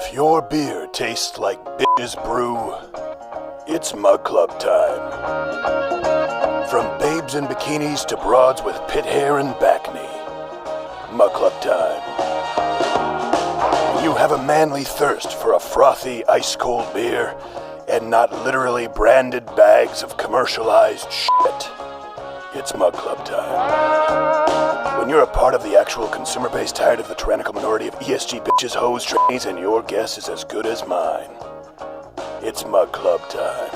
If your beer tastes like bitches brew, it's Mug Club time. From babes in bikinis to broads with pit hair and back knee, Mug Club time. You have a manly thirst for a frothy, ice-cold beer and not literally branded bags of commercialized shit. It's Mug Club time. When you're a part of the actual consumer base tired of the tyrannical minority of ESG bitches, hoes, trannies, and your guess is as good as mine, it's Mug Club time.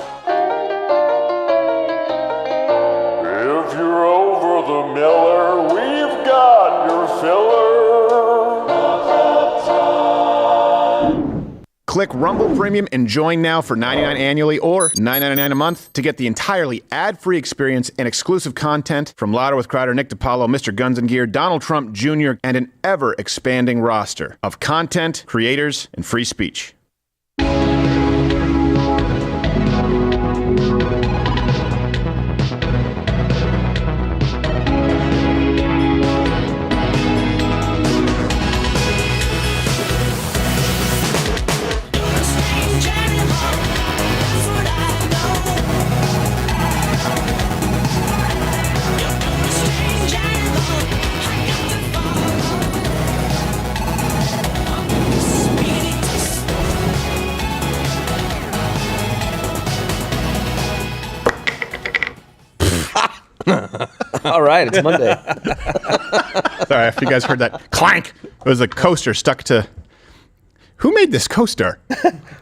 If you're over the Miller, we've got your filler. Mug Club time. Click Rumble Premium and join now for $99 annually or $9.99 a month to get the entirely ad-free experience and exclusive content from Louder with Crowder, Nick DiPaolo, Mr. Guns and Gear, Donald Trump Jr., and an ever-expanding roster of content, creators, and free speech. All right, it's Monday. Sorry, if you guys heard that clank, it was a coaster stuck to. Who made this coaster?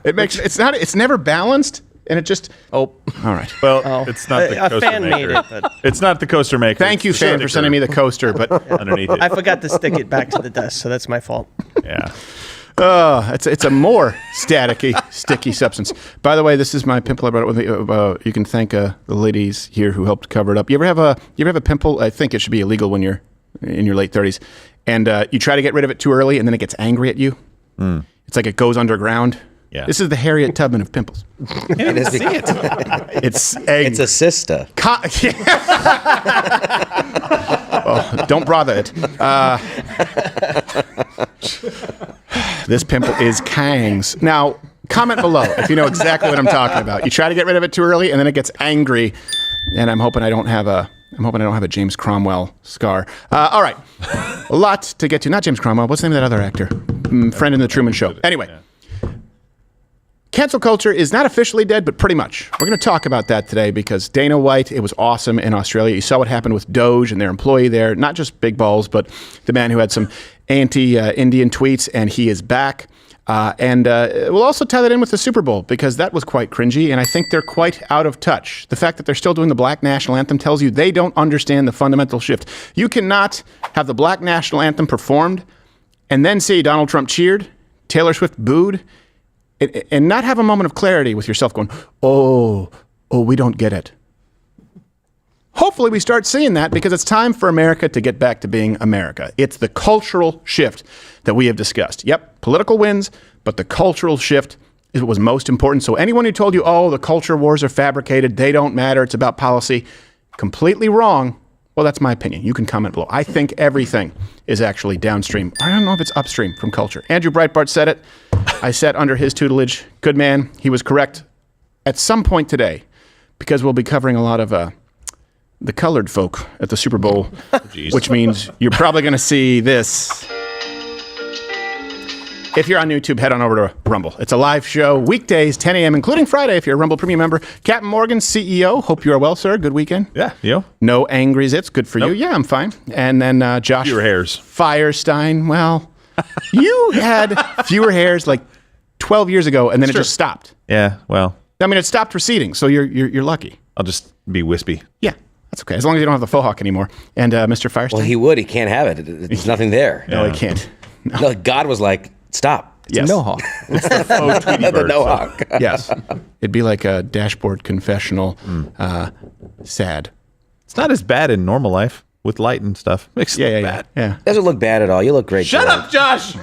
It's never balanced, and it just. Oh, all right. Well, it's not the coaster fan maker. made it, but It's not the coaster maker. Thank you, fan, for sending me the coaster, but underneath it. I forgot to stick it back to the desk, so that's my fault. Yeah. it's a more sticky substance. By the way, this is my pimple. I brought it with me. You can thank the ladies here who helped cover it up. You ever have a pimple? I think it should be illegal when you're in your late 30s, and you try to get rid of it too early, and then it gets angry at you. It's like it goes underground. Yeah. This is the Harriet Tubman of pimples. It is It's it's a sister. Oh, don't bother it. This pimple is Kang's. Now, comment below if you know exactly what I'm talking about. You try to get rid of it too early, and then it gets angry. And I'm hoping I don't have a James Cromwell scar. All right, a lot to get to. Not James Cromwell. What's the name of that other actor? Friend in the Truman Show. Anyway. Cancel culture is not officially dead, but pretty much. We're going to talk about that today because Dana White, it was awesome in Australia. You saw what happened with DOGE and their employee there. Not just big balls, but the man who had some anti-Indian tweets, and he is back. And we'll also tie that in with the Super Bowl because that was quite cringy, and I think they're quite out of touch. The fact that they're still doing the Black National Anthem tells you they don't understand the fundamental shift. You cannot have the Black National Anthem performed and then see Donald Trump cheered, Taylor Swift booed, and not have a moment of clarity with yourself going, oh, we don't get it. Hopefully we start seeing that because it's time for America to get back to being America. It's the cultural shift that we have discussed. Yep, political wins, but the cultural shift is what was most important. So anyone who told you, oh, the culture wars are fabricated, they don't matter, it's about policy, completely wrong. Well, that's my opinion. You can comment below. I think everything is actually downstream. I don't know if it's upstream from culture. Andrew Breitbart said it. I sat under his tutelage. Good man. He was correct at some point today because we'll be covering a lot of the colored folk at the Super Bowl, which means you're probably going to see this. If you're on YouTube, head on over to Rumble. It's a live show, weekdays, 10 a.m., including Friday if you're a Rumble Premium member. Captain Morgan, CEO. Hope you are well, sir. Good weekend. Yeah, you? No angry zits. Good for you. Yeah, I'm fine. And then Josh Fewer hairs. Firestine. Well, you had fewer hairs like 12 years ago, and then it just stopped. Yeah, well. I mean, it stopped receding, so you're lucky. I'll just be wispy. Yeah, that's okay. As long as you don't have the faux hawk anymore. And Mr. Firestine? Well, he would. He can't have it. There's nothing there. No, he can't. No, God was like, stop. It's a no hawk. It's the faux Tweety The bird, no so- hawk. Yes. It'd be like a dashboard confessional. Sad. It's not as bad in normal life with light and stuff. Makes it look bad. Yeah. Doesn't look bad at all. You look great. Shut George. up, Josh!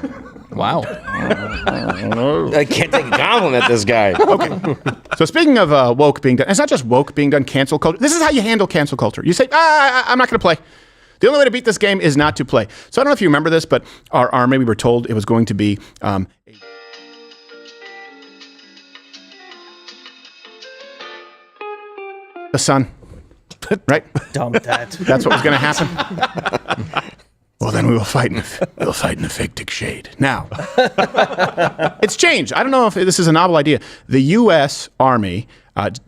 Wow. I can't take a compliment, this guy. Okay. So speaking of woke being done, it's not just woke being done, cancel culture. This is how you handle cancel culture. You say, I'm not going to play. The only way to beat this game is not to play. So I don't know if you remember this, but our army, we were told it was going to be the sun. Right? Dump that. That's what was going to happen. Well, then we'll fight in the fake dick shade. Now, it's changed. I don't know if this is a novel idea. The U.S. Army,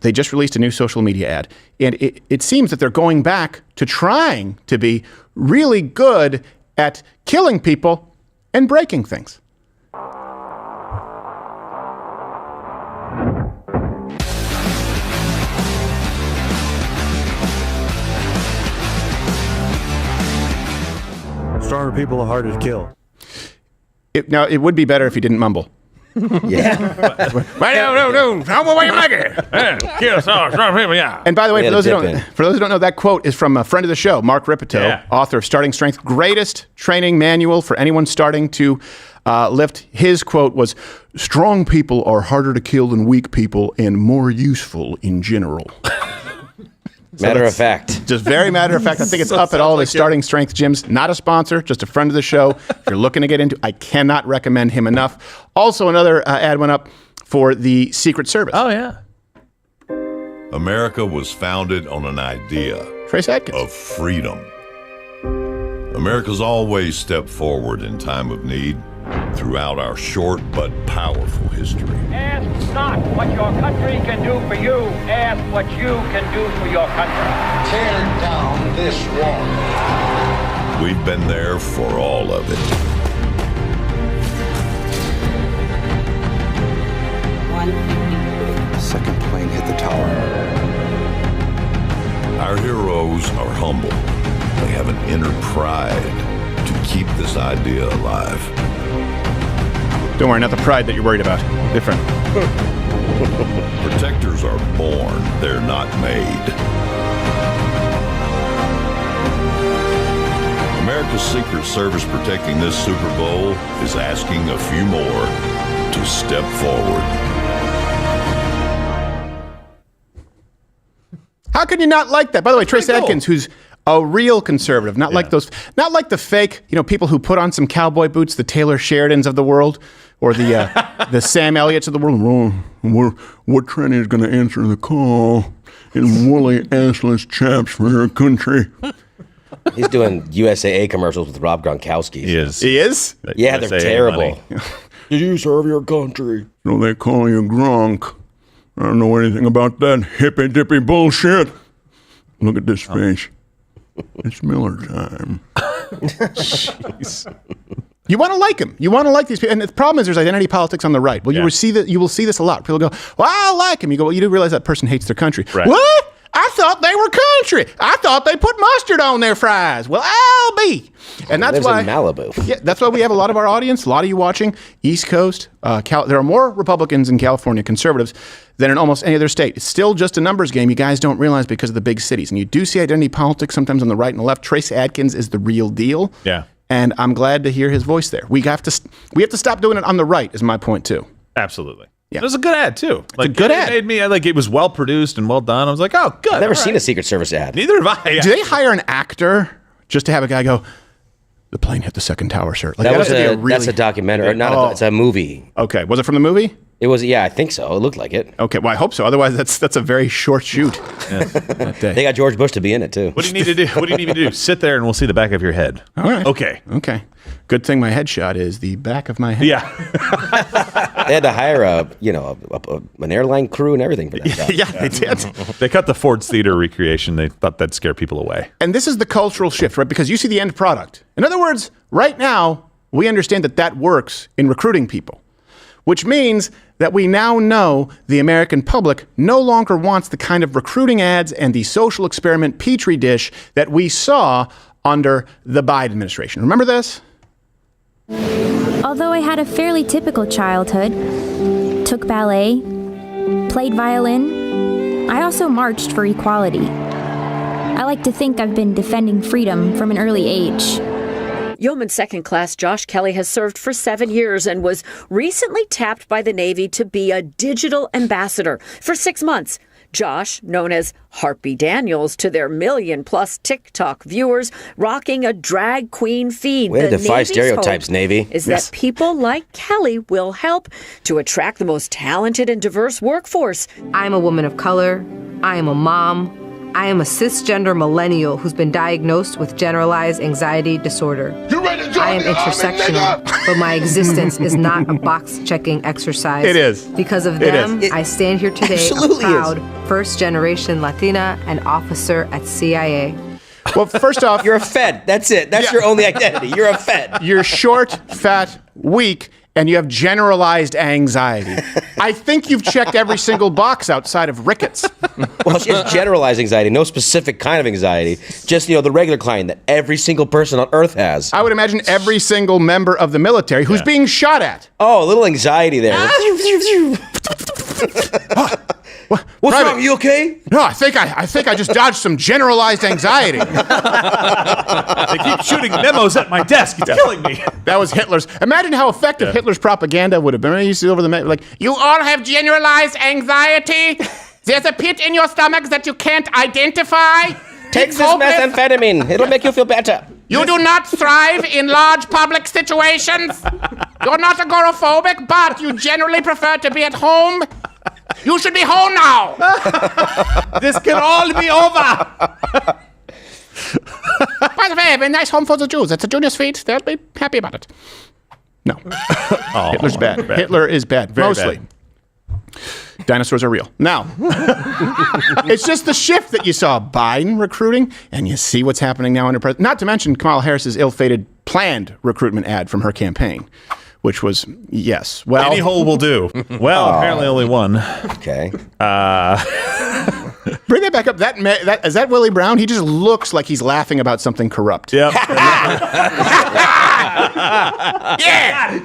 they just released a new social media ad, and it seems that they're going back to trying to be really good at killing people and breaking things. Stronger people are harder to kill. Now, it would be better if he didn't mumble. Yeah. And by the way, We for had those, to who dip don't, for those who don't know, that quote is from a friend of the show, Mark Ripito, author of Starting Strength, greatest training manual for anyone starting to lift. His quote was, "Strong people are harder to kill than weak people and more useful in general." Matter of fact. Just very matter of fact. I think it's up at all the Starting Strength gyms. Not a sponsor, just a friend of the show. If you're looking to get into, I cannot recommend him enough. Also, another ad went up for the Secret Service. Oh, yeah. America was founded on an idea Trace Adkins. of freedom. America's always stepped forward in time of need throughout our short but powerful history. Ask not what your country can do for you. Ask what you can do for your country. Tear down this wall. We've been there for all of it. Second plane hit the tower. Our heroes are humble. They have an inner pride to keep this idea alive. Don't worry, not the pride that you're worried about. Different. Protectors are born, they're not made. America's Secret Service protecting this Super Bowl is asking a few more to step forward. How can you not like that? By the way, Trace Adkins, who's a real conservative, not like those, not like the fake, people who put on some cowboy boots, the Taylor Sheridans of the world, or the Sam Elliott's of the world. What Trenny is going to answer the call in woolly assless chaps for their country. He's doing USAA commercials with Rob Gronkowski. He is. He is? Yeah, they're terrible. Did you serve your country? So they call you Gronk. I don't know anything about that hippy-dippy bullshit. Look at this face. It's Miller time. Jeez. You want to like him. You want to like these people. And the problem is there's identity politics on the right. Well, you will see this a lot. People go, well, I like him. You go, well, you do realize that person hates their country. Right. What? I thought they were country. I thought they put mustard on their fries. Well, I'll be. And that's Lives why in Malibu. Yeah, that's why we have a lot of our audience, a lot of you watching East Coast. There are more Republicans in California, conservatives, than in almost any other state. It's still just a numbers game. You guys don't realize because of the big cities. And you do see identity politics sometimes on the right and the left. Trace Adkins is the real deal. Yeah. And I'm glad to hear his voice there. We have to stop doing it on the right, is my point too. Absolutely. Yeah. It was a good ad too. Like a good ad. It made me it was well produced and well done. I was like, oh, good. I've never all seen right. a Secret Service ad. Neither have I. Do they hire an actor just to have a guy go, the plane hit the second tower, sir? Like, That's a documentary. Or not it's a movie. Okay. Was it from the movie? It was, I think so. It looked like it. Okay. Well, I hope so. Otherwise, that's a very short shoot. That day. They got George Bush to be in it too. What do you need to do? What do you need me to do? Sit there and we'll see the back of your head. All right. Okay. Good thing my headshot is the back of my head. Yeah. They had to hire an airline crew and everything for that job. Yeah, they did. They cut the Ford's Theater recreation. They thought that'd scare people away. And this is the cultural shift, right? Because you see the end product. In other words, right now, we understand that works in recruiting people, which means that we now know the American public no longer wants the kind of recruiting ads and the social experiment petri dish that we saw under the Biden administration. Remember this? Although I had a fairly typical childhood, took ballet, played violin, I also marched for equality. I like to think I've been defending freedom from an early age. Yeoman Second Class Josh Kelly has served for 7 years and was recently tapped by the Navy to be a digital ambassador for 6 months. Josh, known as Harpy Daniels to their million-plus TikTok viewers, rocking a drag queen feed. Way to The defy Navy's stereotypes, hope Navy. is that people like Kelly will help to attract the most talented and diverse workforce. I'm a woman of color. I am a mom. I am a cisgender millennial who's been diagnosed with generalized anxiety disorder. I am intersectional, but my existence is not a box-checking exercise. It is. Because of them, I stand here today a proud first-generation Latina and officer at CIA. Well, first off, you're a Fed. That's it. That's your only identity. You're a Fed. You're short, fat, weak, and you have generalized anxiety. I think you've checked every single box outside of rickets. Well, she has generalized anxiety, no specific kind of anxiety. Just, the regular kind that every single person on Earth has. I would imagine every single member of the military who's being shot at. Oh, a little anxiety there. What's Private, wrong? You okay? No, I think I just dodged some generalized anxiety. They keep shooting memos at my desk. It's killing me. That was Hitler's. Imagine how effective Hitler's propaganda would have been. You see over the like, you all have generalized anxiety. There's a pit in your stomach that you can't identify. Take this methamphetamine. It'll make you feel better. You do not thrive in large public situations. You're not agoraphobic, but you generally prefer to be at home. You should be home now. This can all be over. By the way, a very nice home for the Jews. It's a Junior suite. They'll be happy about it. No. Hitler's bad. Hitler is bad. Very Mostly. bad. Dinosaurs are real. Now, it's just the shift that you saw Biden recruiting, and you see what's happening now under President. Not to mention Kamala Harris's ill-fated planned recruitment ad from her campaign, which was, yes. Well, any hole will do. Well, apparently only one. Okay. Bring that back up. Is that Willie Brown? He just looks like he's laughing about something corrupt. Yep. Yeah,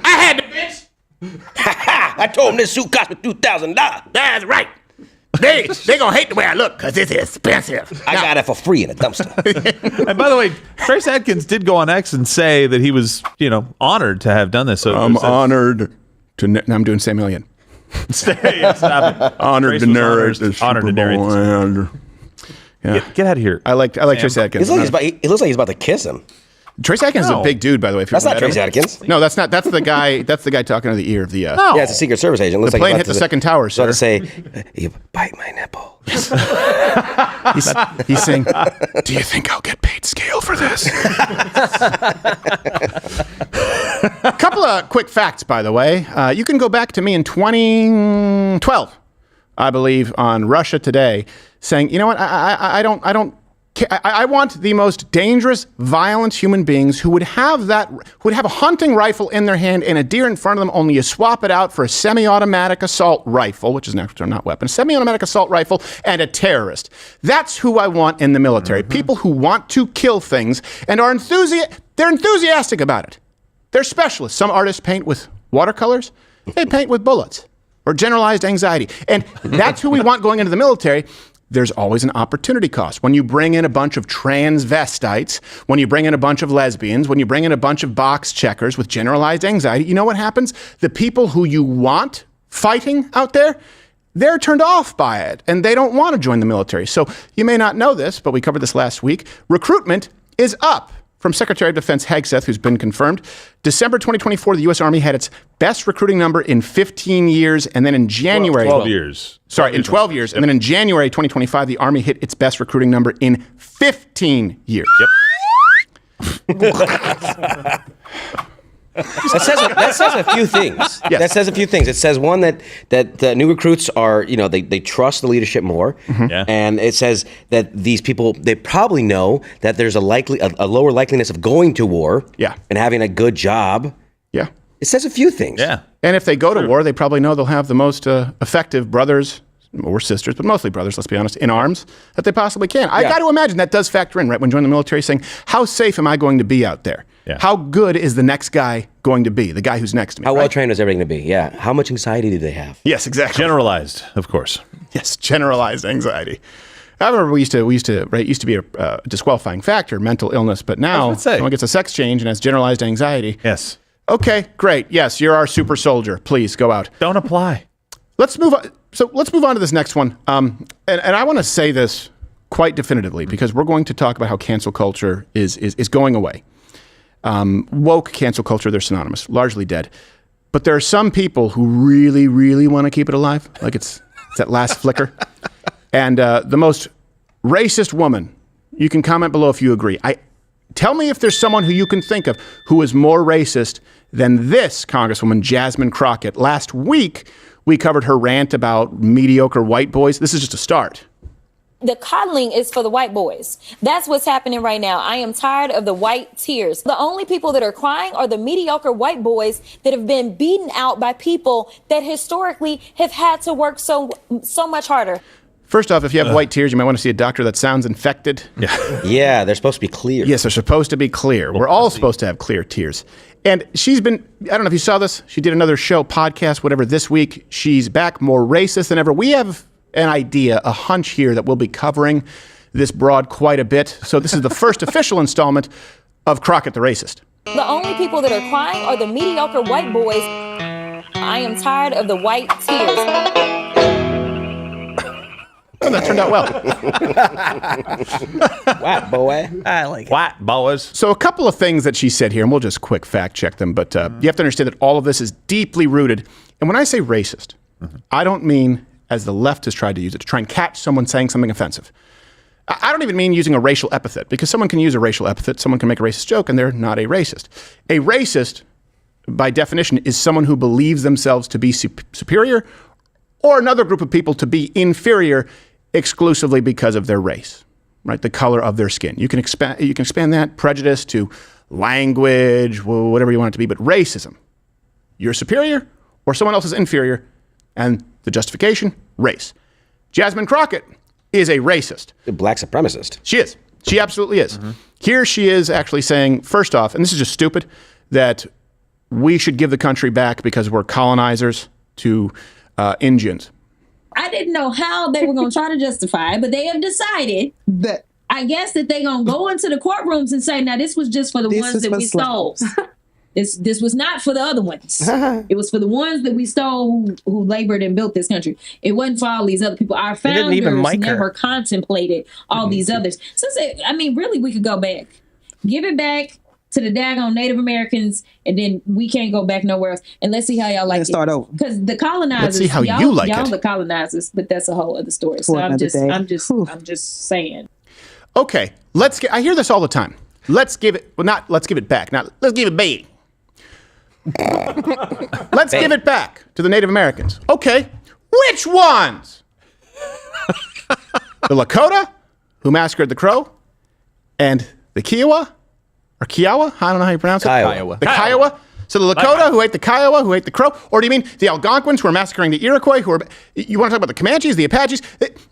I had the bitch. I told him this suit cost me $2,000. That's right. They gonna hate the way I look because it's expensive. I got it for free in a dumpster. And by the way, Trace Adkins did go on X and say that he was, honored to have done this. So I'm honored to. Now I'm doing Sam Million. Stop it. Honored to narrate this. Honored to narrate this. Yeah. Get out of here. I like Trace Adkins. It looks like he's about to kiss him. Trace Atkins is a big dude, by the way. If that's not Trace Atkins. No, that's not. That's the guy. That's the guy talking to the ear of the. Yeah, it's a Secret Service agent. Looks the plane hit the second tower, sir. To say, you bite my nipple. He's saying, "Do you think I'll get paid scale for this?" A couple of quick facts, by the way. You can go back to me in 2012, I believe, on Russia Today, saying, "You know what? I want the most dangerous, violent human beings who would have a hunting rifle in their hand and a deer in front of them, only you swap it out for a semi-automatic assault rifle," which is an actual term, not weapon, a semi-automatic assault rifle, and a terrorist. That's who I want in the military. People who want to kill things and are they're enthusiastic about it. They're specialists. Some artists paint with watercolors. They paint with bullets or generalized anxiety. And that's who we want going into the military. There's always an opportunity cost. When you bring in a bunch of transvestites, when you bring in a bunch of lesbians, when you bring in a bunch of box checkers with generalized anxiety, you know what happens? The people who you want fighting out there, they're turned off by it, and they don't want to join the military. So you may not know this, but we covered this last week. Recruitment is up. From Secretary of Defense Hegseth, who's been confirmed. December 2024, the U.S. Army had its best recruiting number in 15 years. And then in January... 12 years. Sorry, in 12 years. Yep. And then in January 2025, the Army hit its best recruiting number in 15 years. Yep. That says a few things. Yes. That says a few things. It says, one, that new recruits are, they trust the leadership more. Mm-hmm. Yeah. And it says that these people, they probably know that there's a lower likeliness of going to war. Yeah. And having a good job. Yeah. It says a few things. Yeah. And if they go to war, they probably know they'll have the most effective brothers or sisters, but mostly brothers, let's be honest, in arms that they possibly can. I got to imagine that does factor in, right? When joining the military, saying, how safe am I going to be out there? Yeah. How good is the next guy going to be, the guy who's next to me? How well trained is everything going to be? Yeah. How much anxiety do they have? Yes, exactly. Generalized, of course. Yes, generalized anxiety. I remember it used to be a disqualifying factor, mental illness, but now someone gets a sex change and has generalized anxiety. Yes. Okay, great. Yes, you're our super soldier. Please go out. Don't apply. Let's move on. So let's move on to this next one. And I want to say this quite definitively because we're going to talk about how cancel culture is going away. Woke cancel culture, they're synonymous, largely dead. But there are some people who really, really want to keep it alive. Like it's that last flicker. And the most racist woman, you can comment below if you agree. Tell me if there's someone who you can think of who is more racist than this Congresswoman Jasmine Crockett. Last week, we covered her rant about mediocre white boys. This is just a start. The coddling is for the white boys. That's what's happening right now. I am tired of the white tears. The only people that are crying are the mediocre white boys that have been beaten out by people that historically have had to work so much harder. First off, if you have white tears, you might want to see a doctor that sounds infected. Yeah, they're supposed to be clear. Yes, they're supposed to be clear. We're all supposed to have clear tears. And she's been, I don't know if you saw this, she did another show, podcast, whatever, this week. She's back more racist than ever. We have an idea, a hunch here that we'll be covering this broad quite a bit. So this is the first official installment of Crockett the Racist. The only people that are crying are the mediocre white boys. I am tired of the white tears. Oh, that turned out well. White boy. I like it. White boys. So a couple of things that she said here, and we'll just quick fact check them, but you have to understand that all of this is deeply rooted. And when I say racist, I don't mean as the left has tried to use it, to try and catch someone saying something offensive. I don't even mean using a racial epithet, because someone can use a racial epithet, someone can make a racist joke, and they're not a racist. A racist, by definition, is someone who believes themselves to be superior or another group of people to be inferior exclusively because of their race, right? The color of their skin. You can expand that prejudice to language, whatever you want it to be, but racism, you're superior or someone else is inferior, and the justification, race. Jasmine Crockett is a racist. A black supremacist. She is. She absolutely is. Here she is actually saying, first off, and this is just stupid, that we should give the country back because we're colonizers to Indians. I didn't know how they were going to try to justify it, but they have decided that I guess that they're going to go into the courtrooms and say, now this was just for the ones that we stole. This was not for the other ones. It was for the ones that we stole who labored and built this country. It wasn't for all these other people. Our founders never contemplated all these others. So, really, we could go back. Give it back to the daggone Native Americans, and then we can't go back nowhere else. And let's see how y'all like it. Start over. Because the colonizers, let's see how you like y'all it. The colonizers, but that's a whole other story. So I'm just saying. Okay, I hear this all the time. Let's give it back. Let's give it back. Let's give it back to the Native Americans. Okay, which ones? The Lakota, who massacred the Crow, and the Kiowa, or Kiowa? I don't know how you pronounce it. Kiowa. The Kiowa. So the Lakota, who ate the Kiowa, who ate the Crow, or do you mean the Algonquins, who are massacring the Iroquois? You want to talk about the Comanches, the Apaches?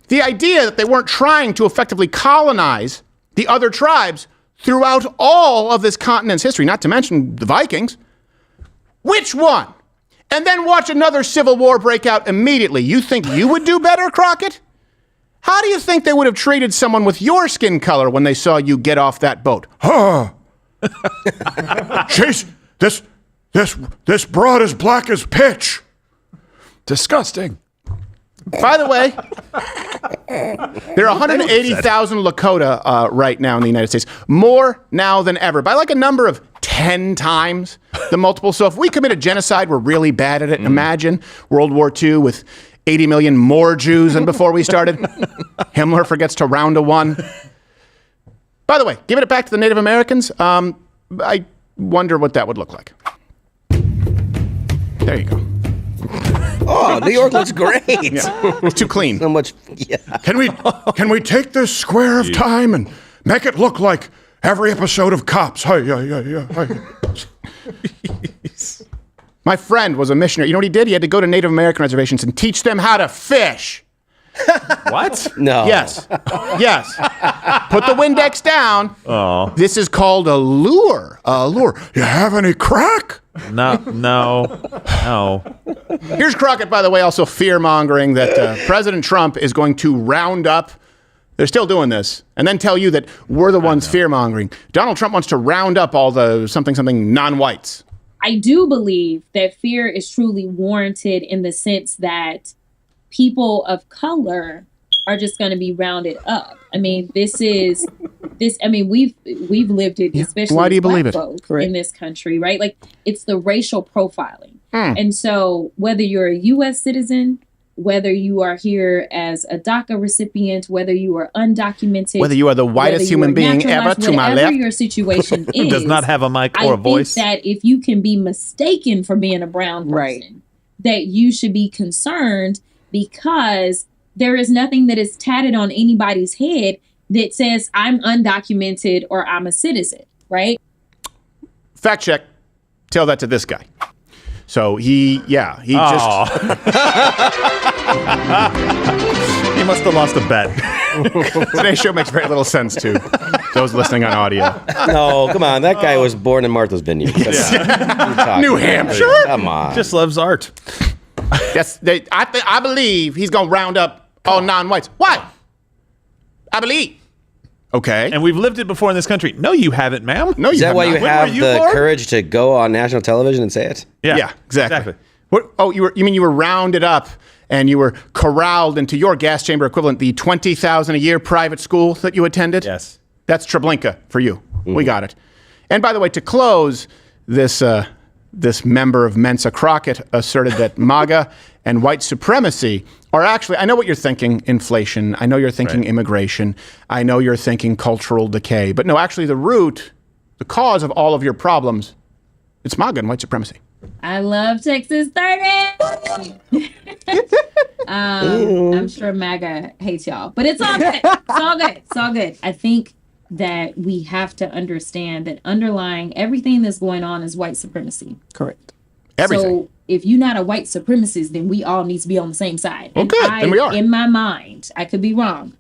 The idea that they weren't trying to effectively colonize the other tribes throughout all of this continent's history, not to mention the Vikings. Which one? And then watch another civil war break out immediately. You think you would do better, Crockett? How do you think they would have treated someone with your skin color when they saw you get off that boat? Huh? Jeez, this broad is black as pitch. Disgusting. By the way, there are 180,000 Lakota right now in the United States. More now than ever, by like a number of 10 times the multiple. So if we committed genocide, we're really bad at it. Imagine World War II with 80 million more Jews than before we started. Himmler forgets to round to 1. By the way, giving it back to the Native Americans, I wonder what that would look like. There you go. Oh, New York looks great. Yeah. It's too clean. So much. Yeah. Can we take this square of time and make it look like every episode of Cops? My friend was a missionary. You know what he did? He had to go to Native American reservations and teach them how to fish. What? No. Yes. Put the Windex down. Oh. This is called a lure. You have any crack? No. Here's Crockett, by the way, also fear-mongering that President Trump is going to round up. They're still doing this, and then tell you that we're the ones fear-mongering. Donald Trump wants to round up all the something I do believe that fear is truly warranted in the sense that people of color are just going to be rounded up. I mean, we've lived it, especially Why do you believe Black it? folk in this country, right? Like, it's the racial profiling. And so whether you're a U.S. citizen, whether you are here as a DACA recipient, whether you are undocumented, whether you are the whitest human being ever to my left, whatever your situation is, does not have a mic or a voice. I think that if you can be mistaken for being a brown person, that you should be concerned, because there is nothing that is tatted on anybody's head that says I'm undocumented or I'm a citizen, right? Fact check. Tell that to this guy. So he just... He must have lost a bet. Today's show makes very little sense to those listening on audio. No, come on. That guy was born in Martha's Vineyard. New Hampshire? Come on. Just loves art. Yes, I believe he's going to round up all non-whites. Why? I believe. Okay. And we've lived it before in this country. No, you haven't, ma'am. No, Is you that have why not. you When have were you the born? courage to go on national television and say it? Yeah, exactly. What? Oh, you mean you were rounded up and you were corralled into your gas chamber equivalent, the $20,000 a year private school that you attended? Yes. That's Treblinka for you. We got it. And by the way, to close, this member of Mensa Crockett asserted that MAGA and white supremacy are actually, I know what you're thinking, inflation. I know you're thinking immigration. I know you're thinking cultural decay. But no, actually the cause of all of your problems, it's MAGA and white supremacy. I love Texas 30. I'm sure MAGA hates y'all, but it's all good. It's all good. It's all good. I think that we have to understand that underlying everything that's going on is white supremacy. Correct. Everything. So if you're not a white supremacist, then we all need to be on the same side. Well, good. Then we are. In my mind, I could be wrong.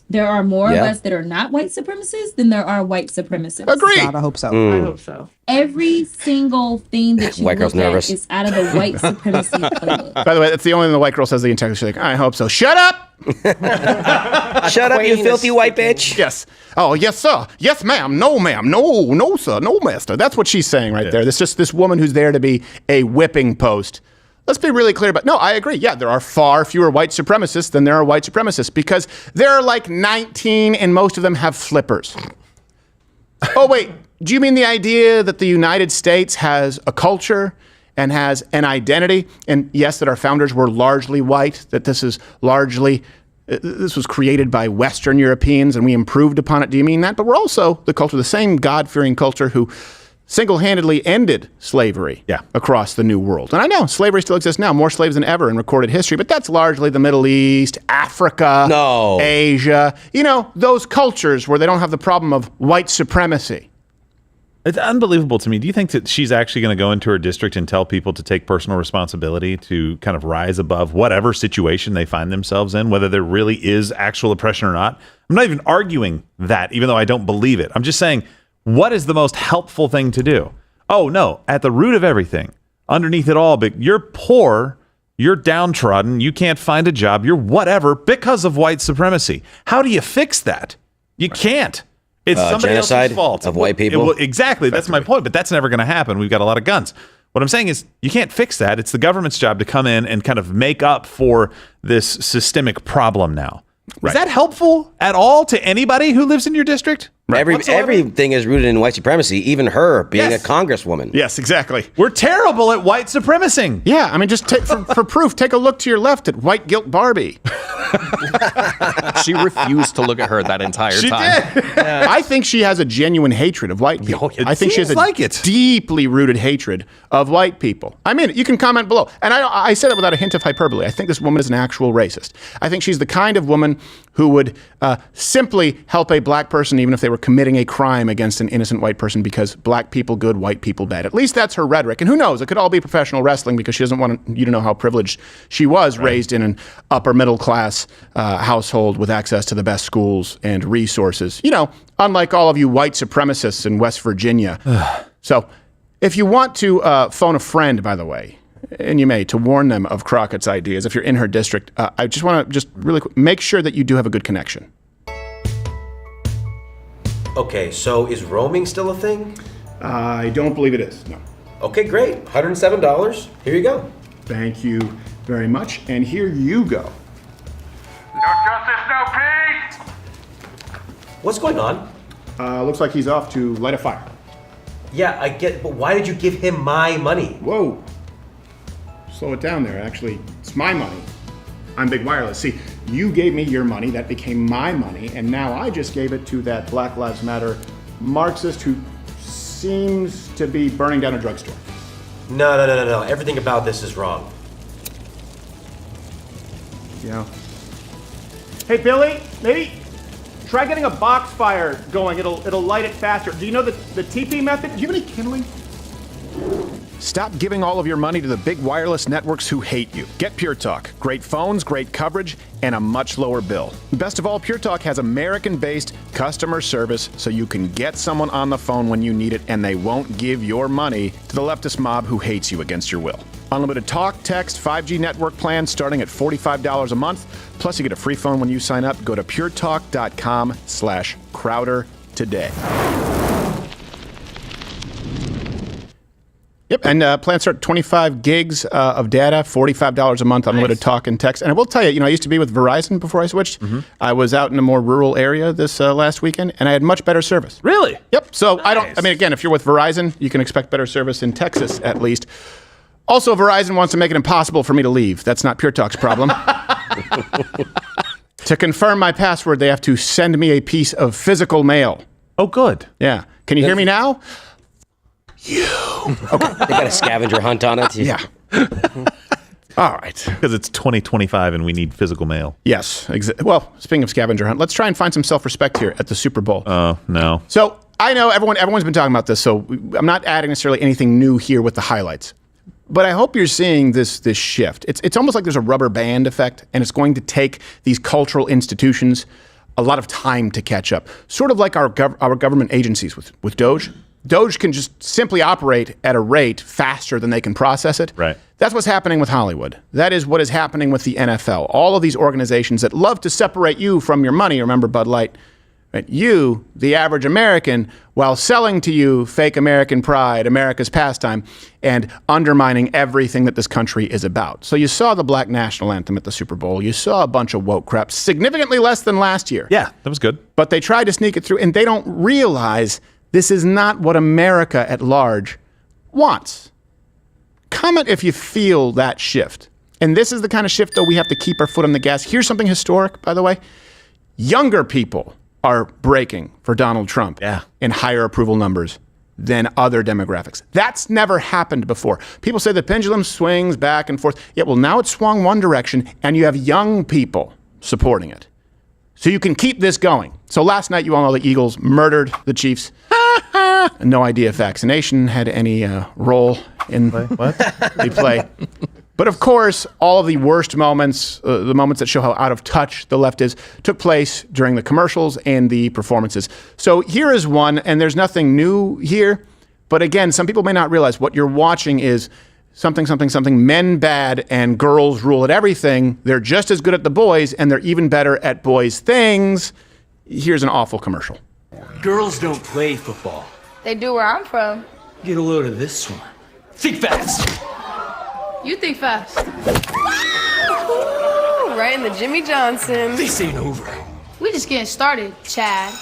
There are more of Yeah. us that are not white supremacists than there are white supremacists. Agree. God, I hope so. I hope so. Every single thing that you White girl's look at nervous. is out of the white supremacy playbook. By the way, that's the only thing the white girl says the entire. She's like, I hope so. Shut up. Shut up, you filthy white bitch. Yes. Oh, yes, sir. Yes, ma'am. No, ma'am. No, sir. No, master. That's what she's saying right there. There's just this woman who's there to be a whipping post. Let's be really clear about. No, I agree. Yeah, there are far fewer white supremacists than there are white supremacists because there are like 19 and most of them have flippers. Oh, wait. Do you mean the idea that the United States has a culture and has an identity? And yes, that our founders were largely white, that this was created by Western Europeans and we improved upon it. Do you mean that? But we're also the culture, the same God-fearing culture who single-handedly ended slavery across the New World. And I know slavery still exists now, more slaves than ever in recorded history, but that's largely the Middle East, Africa, Asia, those cultures where they don't have the problem of white supremacy. It's unbelievable to me. Do you think that she's actually going to go into her district and tell people to take personal responsibility to kind of rise above whatever situation they find themselves in, whether there really is actual oppression or not? I'm not even arguing that, even though I don't believe it. I'm just saying, what is the most helpful thing to do? Oh, no, at the root of everything, underneath it all, but you're poor, you're downtrodden, you can't find a job, you're whatever because of white supremacy. How do you fix that? You can't. It's somebody genocide else's fault. of white people. Exactly. That's my point, but that's never going to happen. We've got a lot of guns. What I'm saying is you can't fix that. It's the government's job to come in and kind of make up for this systemic problem now. Is that helpful at all to anybody who lives in your district? Everything is rooted in white supremacy, even her being a congresswoman. Yes, exactly. We're terrible at white supremacy. Yeah, I mean, just for proof, take a look to your left at White Guilt Barbie. She refused to look at her that entire time. She did. I think she has a genuine hatred of white people. I think she has a deeply rooted hatred of white people. I mean, you can comment below. And I said it without a hint of hyperbole. I think this woman is an actual racist. I think she's the kind of woman who would simply help a black person even if they were committing a crime against an innocent white person because black people good, white people bad. At least that's her rhetoric. And who knows? It could all be professional wrestling because she doesn't want you to know how privileged she was, raised in an upper middle class household with access to the best schools and resources. Unlike all of you white supremacists in West Virginia. So if you want to phone a friend, by the way, and you may, to warn them of Crockett's ideas, if you're in her district, I just want to really quick, make sure that you do have a good connection. Okay, so is roaming still a thing? I don't believe it is, no. Okay, great. $107. Here you go. Thank you very much. And here you go. What's going on? Looks like he's off to light a fire. Yeah, I get, but why did you give him my money? Whoa. Slow it down there. Actually, it's my money. I'm Big Wireless. See, you gave me your money, that became my money, and now I just gave it to that Black Lives Matter Marxist who seems to be burning down a drugstore. No. Everything about this is wrong. Yeah. Hey, Billy, maybe try getting a box fire going. It'll light it faster. Do you know the TP method? Do you have any kindling? Stop giving all of your money to the big wireless networks who hate you. Get Pure Talk. Great phones, great coverage, and a much lower bill. Best of all, Pure Talk has American-based customer service, so you can get someone on the phone when you need it, and they won't give your money to the leftist mob who hates you against your will. Unlimited talk, text, 5G network plans starting at $45 a month. Plus, you get a free phone when you sign up. Go to puretalk.com/Crowder today. Yep, and plans start 25 gigs of data, $45 a month, unlimited talk and text. And I will tell you, I used to be with Verizon before I switched. Mm-hmm. I was out in a more rural area this last weekend, and I had much better service. Really? Yep. So again, if you're with Verizon, you can expect better service in Texas, at least. Also, Verizon wants to make it impossible for me to leave. That's not Pure Talk's problem. To confirm my password, they have to send me a piece of physical mail. Oh, good. Yeah. Can you hear me now? You. Okay. They got a scavenger hunt on it. Yeah. All right. Because it's 2025 and we need physical mail. Yes. Well, speaking of scavenger hunt, let's try and find some self-respect here at the Super Bowl. Oh, no. So I know everyone's been talking about this, so I'm not adding necessarily anything new here with the highlights. But I hope you're seeing this shift. It's almost like there's a rubber band effect, and it's going to take these cultural institutions a lot of time to catch up. Sort of like our government agencies with DOGE. DOGE can just simply operate at a rate faster than they can process it. Right. That's what's happening with Hollywood. That is what is happening with the NFL. All of these organizations that love to separate you from your money. Remember Bud Light? Right? You, the average American, while selling to you fake American pride, America's pastime, and undermining everything that this country is about. So you saw the Black National Anthem at the Super Bowl. You saw a bunch of woke crap, significantly less than last year. Yeah, that was good. But they tried to sneak it through, and they don't realize this is not what America at large wants. Comment if you feel that shift. And this is the kind of shift, though, we have to keep our foot on the gas. Here's something historic, by the way. Younger people are breaking for Donald Trump in higher approval numbers than other demographics. That's never happened before. People say the pendulum swings back and forth. Yeah, well, now it's swung one direction, and you have young people supporting it. So you can keep this going. So last night, you all know the Eagles murdered the Chiefs. No idea if vaccination had any role in the play. But of course, all of the worst moments, the moments that show how out of touch the left is, took place during the commercials and the performances. So here is one, and there's nothing new here. But again, some people may not realize what you're watching is something, men bad and girls rule at everything. They're just as good at the boys, and they're even better at boys' things. Here's an awful commercial. Girls don't play football. They do where I'm from. Get a load of this one. Think fast. You think fast. Right in the Jimmy Johnson. This ain't over. We just getting started, Chad.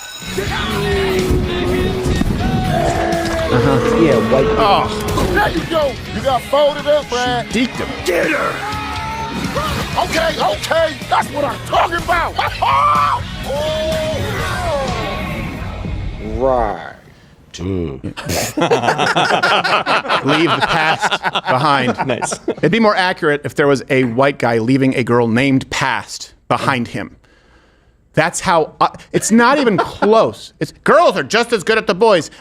Yeah, white. Oh. There you go. You got folded up, Brad. Deked him. Get her. Okay. That's what I'm talking about. Right. Leave the past behind. Nice. It'd be more accurate if there was a white guy leaving a girl named Past behind him. That's how, it's not even close. It's girls are just as good at the boys.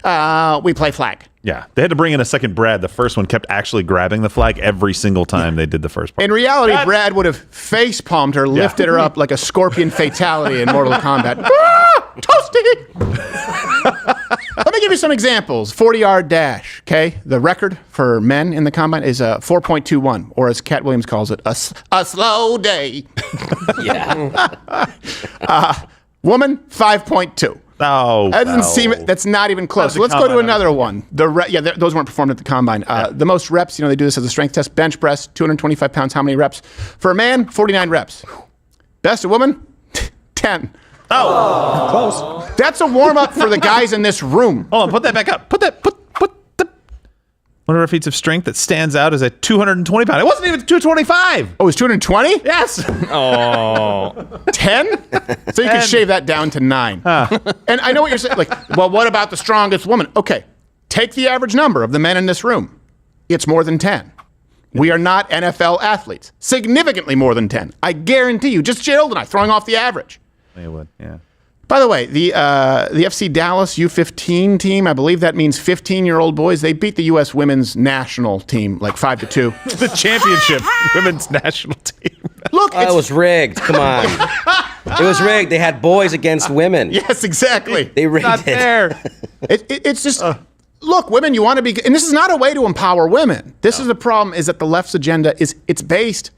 We play flag. Yeah, they had to bring in a second Brad. The first one kept actually grabbing the flag every single time they did the first part. In reality, Brad would have face palmed her, lifted her up like a scorpion fatality in Mortal Kombat. Toasty! Let me give you some examples. 40-yard dash, okay? The record for men in the combine is 4.21, or as Cat Williams calls it, a slow day. Yeah. Woman, 5.2. Oh, that doesn't seem. That's not even close. So let's go to another one. Those weren't performed at the combine. The most reps, they do this as a strength test. Bench press, 225 pounds. How many reps? For a man, 49 reps. Best of woman, 10. Oh, close. That's a warm-up for the guys in this room. Hold on, put that back up. Put the one of our feats of strength that stands out is a 220 pound. It wasn't even 225. Oh, it was 220? Yes. Oh. 10? So you can shave that down to 9. And I know what you're saying. Like, well, what about the strongest woman? Okay, take the average number of the men in this room. It's more than 10. We are not NFL athletes. Significantly more than 10. I guarantee you. Just Gerald and I throwing off the average. They would, yeah. By the way, the FC Dallas U15 team, I believe that means 15-year-old boys, they beat the U.S. women's national team like 5-2. The championship women's national team. Look, it was rigged. Come on. It was rigged. They had boys against women. Yes, exactly. They rigged not fair. It's just, look, women, you want to be, and this is not a way to empower women. This is the problem, is that the left's agenda it's based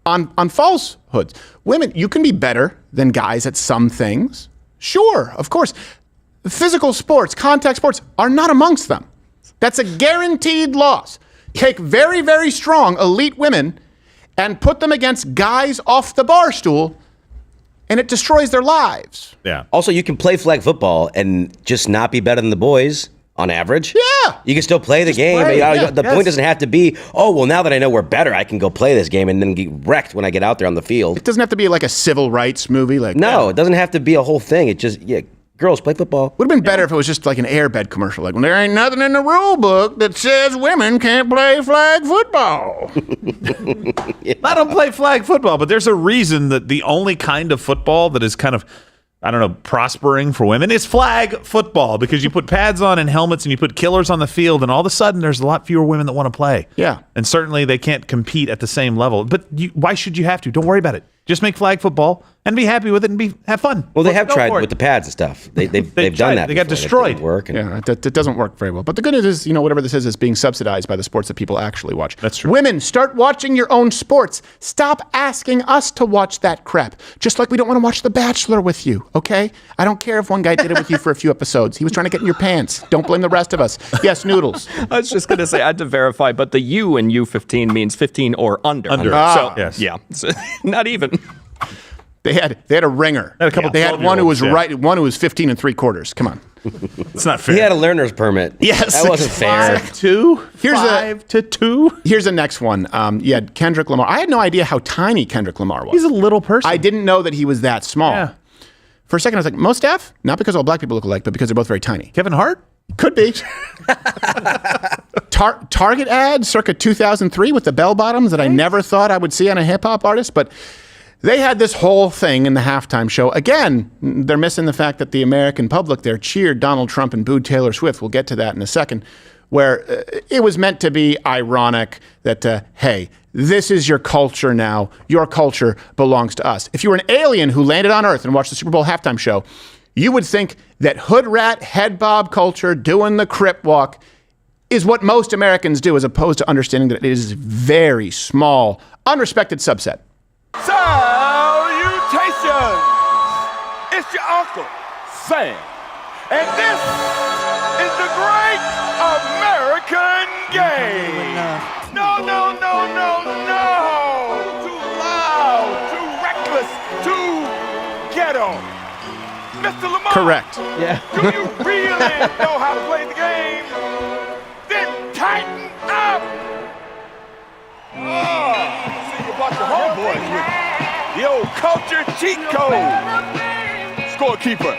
on falsehoods. Women, you can be better than guys at some things. Sure, of course. Physical sports, contact sports are not amongst them. That's a guaranteed loss. Take very, very strong elite women and put them against guys off the bar stool, and it destroys their lives. Yeah. Also, you can play flag football and just not be better than the boys. On average, yeah, you can still play the game. Play, the point doesn't have to be, oh, well, now that I know we're better, I can go play this game and then get wrecked when I get out there on the field. It doesn't have to be like a civil rights movie. It doesn't have to be a whole thing. It just, girls play football. Would have been better if it was just like an airbed commercial. Like, well, there ain't nothing in the rule book that says women can't play flag football. Let them play flag football, but there's a reason that the only kind of football that is kind of, I don't know, prospering for women is flag football, because you put pads on and helmets and you put killers on the field, and all of a sudden there's a lot fewer women that want to play. Yeah. And certainly they can't compete at the same level. But why should you have to? Don't worry about it. Just make flag football and be happy with it and have fun. Well, they have tried with the pads and stuff. They've done that. They got destroyed. Yeah, it doesn't work very well. But the good news is, whatever this is being subsidized by the sports that people actually watch. That's true. Women, start watching your own sports. Stop asking us to watch that crap. Just like we don't want to watch The Bachelor with you, okay? I don't care if one guy did it with you for a few episodes. He was trying to get in your pants. Don't blame the rest of us. Yes, Noodles. I was just going to say, I had to verify, but the U in U15 means 15 or under. Ah. So, yes. Yeah, so, not even. They had a ringer. They had one who was right, one who was 15 3/4. Come on. It's not fair. He had a learner's permit. Yes. That wasn't fair. 5-2. Here's the next one. You had Kendrick Lamar. I had no idea how tiny Kendrick Lamar was. He's a little person. I didn't know that he was that small. Yeah. For a second, I was like, most F? Not because all black people look alike, but because they're both very tiny. Kevin Hart? Could be. Target ad circa 2003 with the bell bottoms that I never thought I would see on a hip hop artist, but they had this whole thing in the halftime show. Again, they're missing the fact that the American public there cheered Donald Trump and booed Taylor Swift. We'll get to that in a second, where it was meant to be ironic that, hey, this is your culture now. Your culture belongs to us. If you were an alien who landed on Earth and watched the Super Bowl halftime show, you would think that hood rat, head bob culture, doing the crip walk is what most Americans do, as opposed to understanding that it is a very small, unrespected subset. Salutations! It's your Uncle Sam, and this is the great American game. No. Too loud, too reckless, too ghetto. Mr. Lamar. Correct. Yeah. Do you really know how to play the game? Then tighten up. See you brought your homeboys with you. The old culture cheat code. Scorekeeper,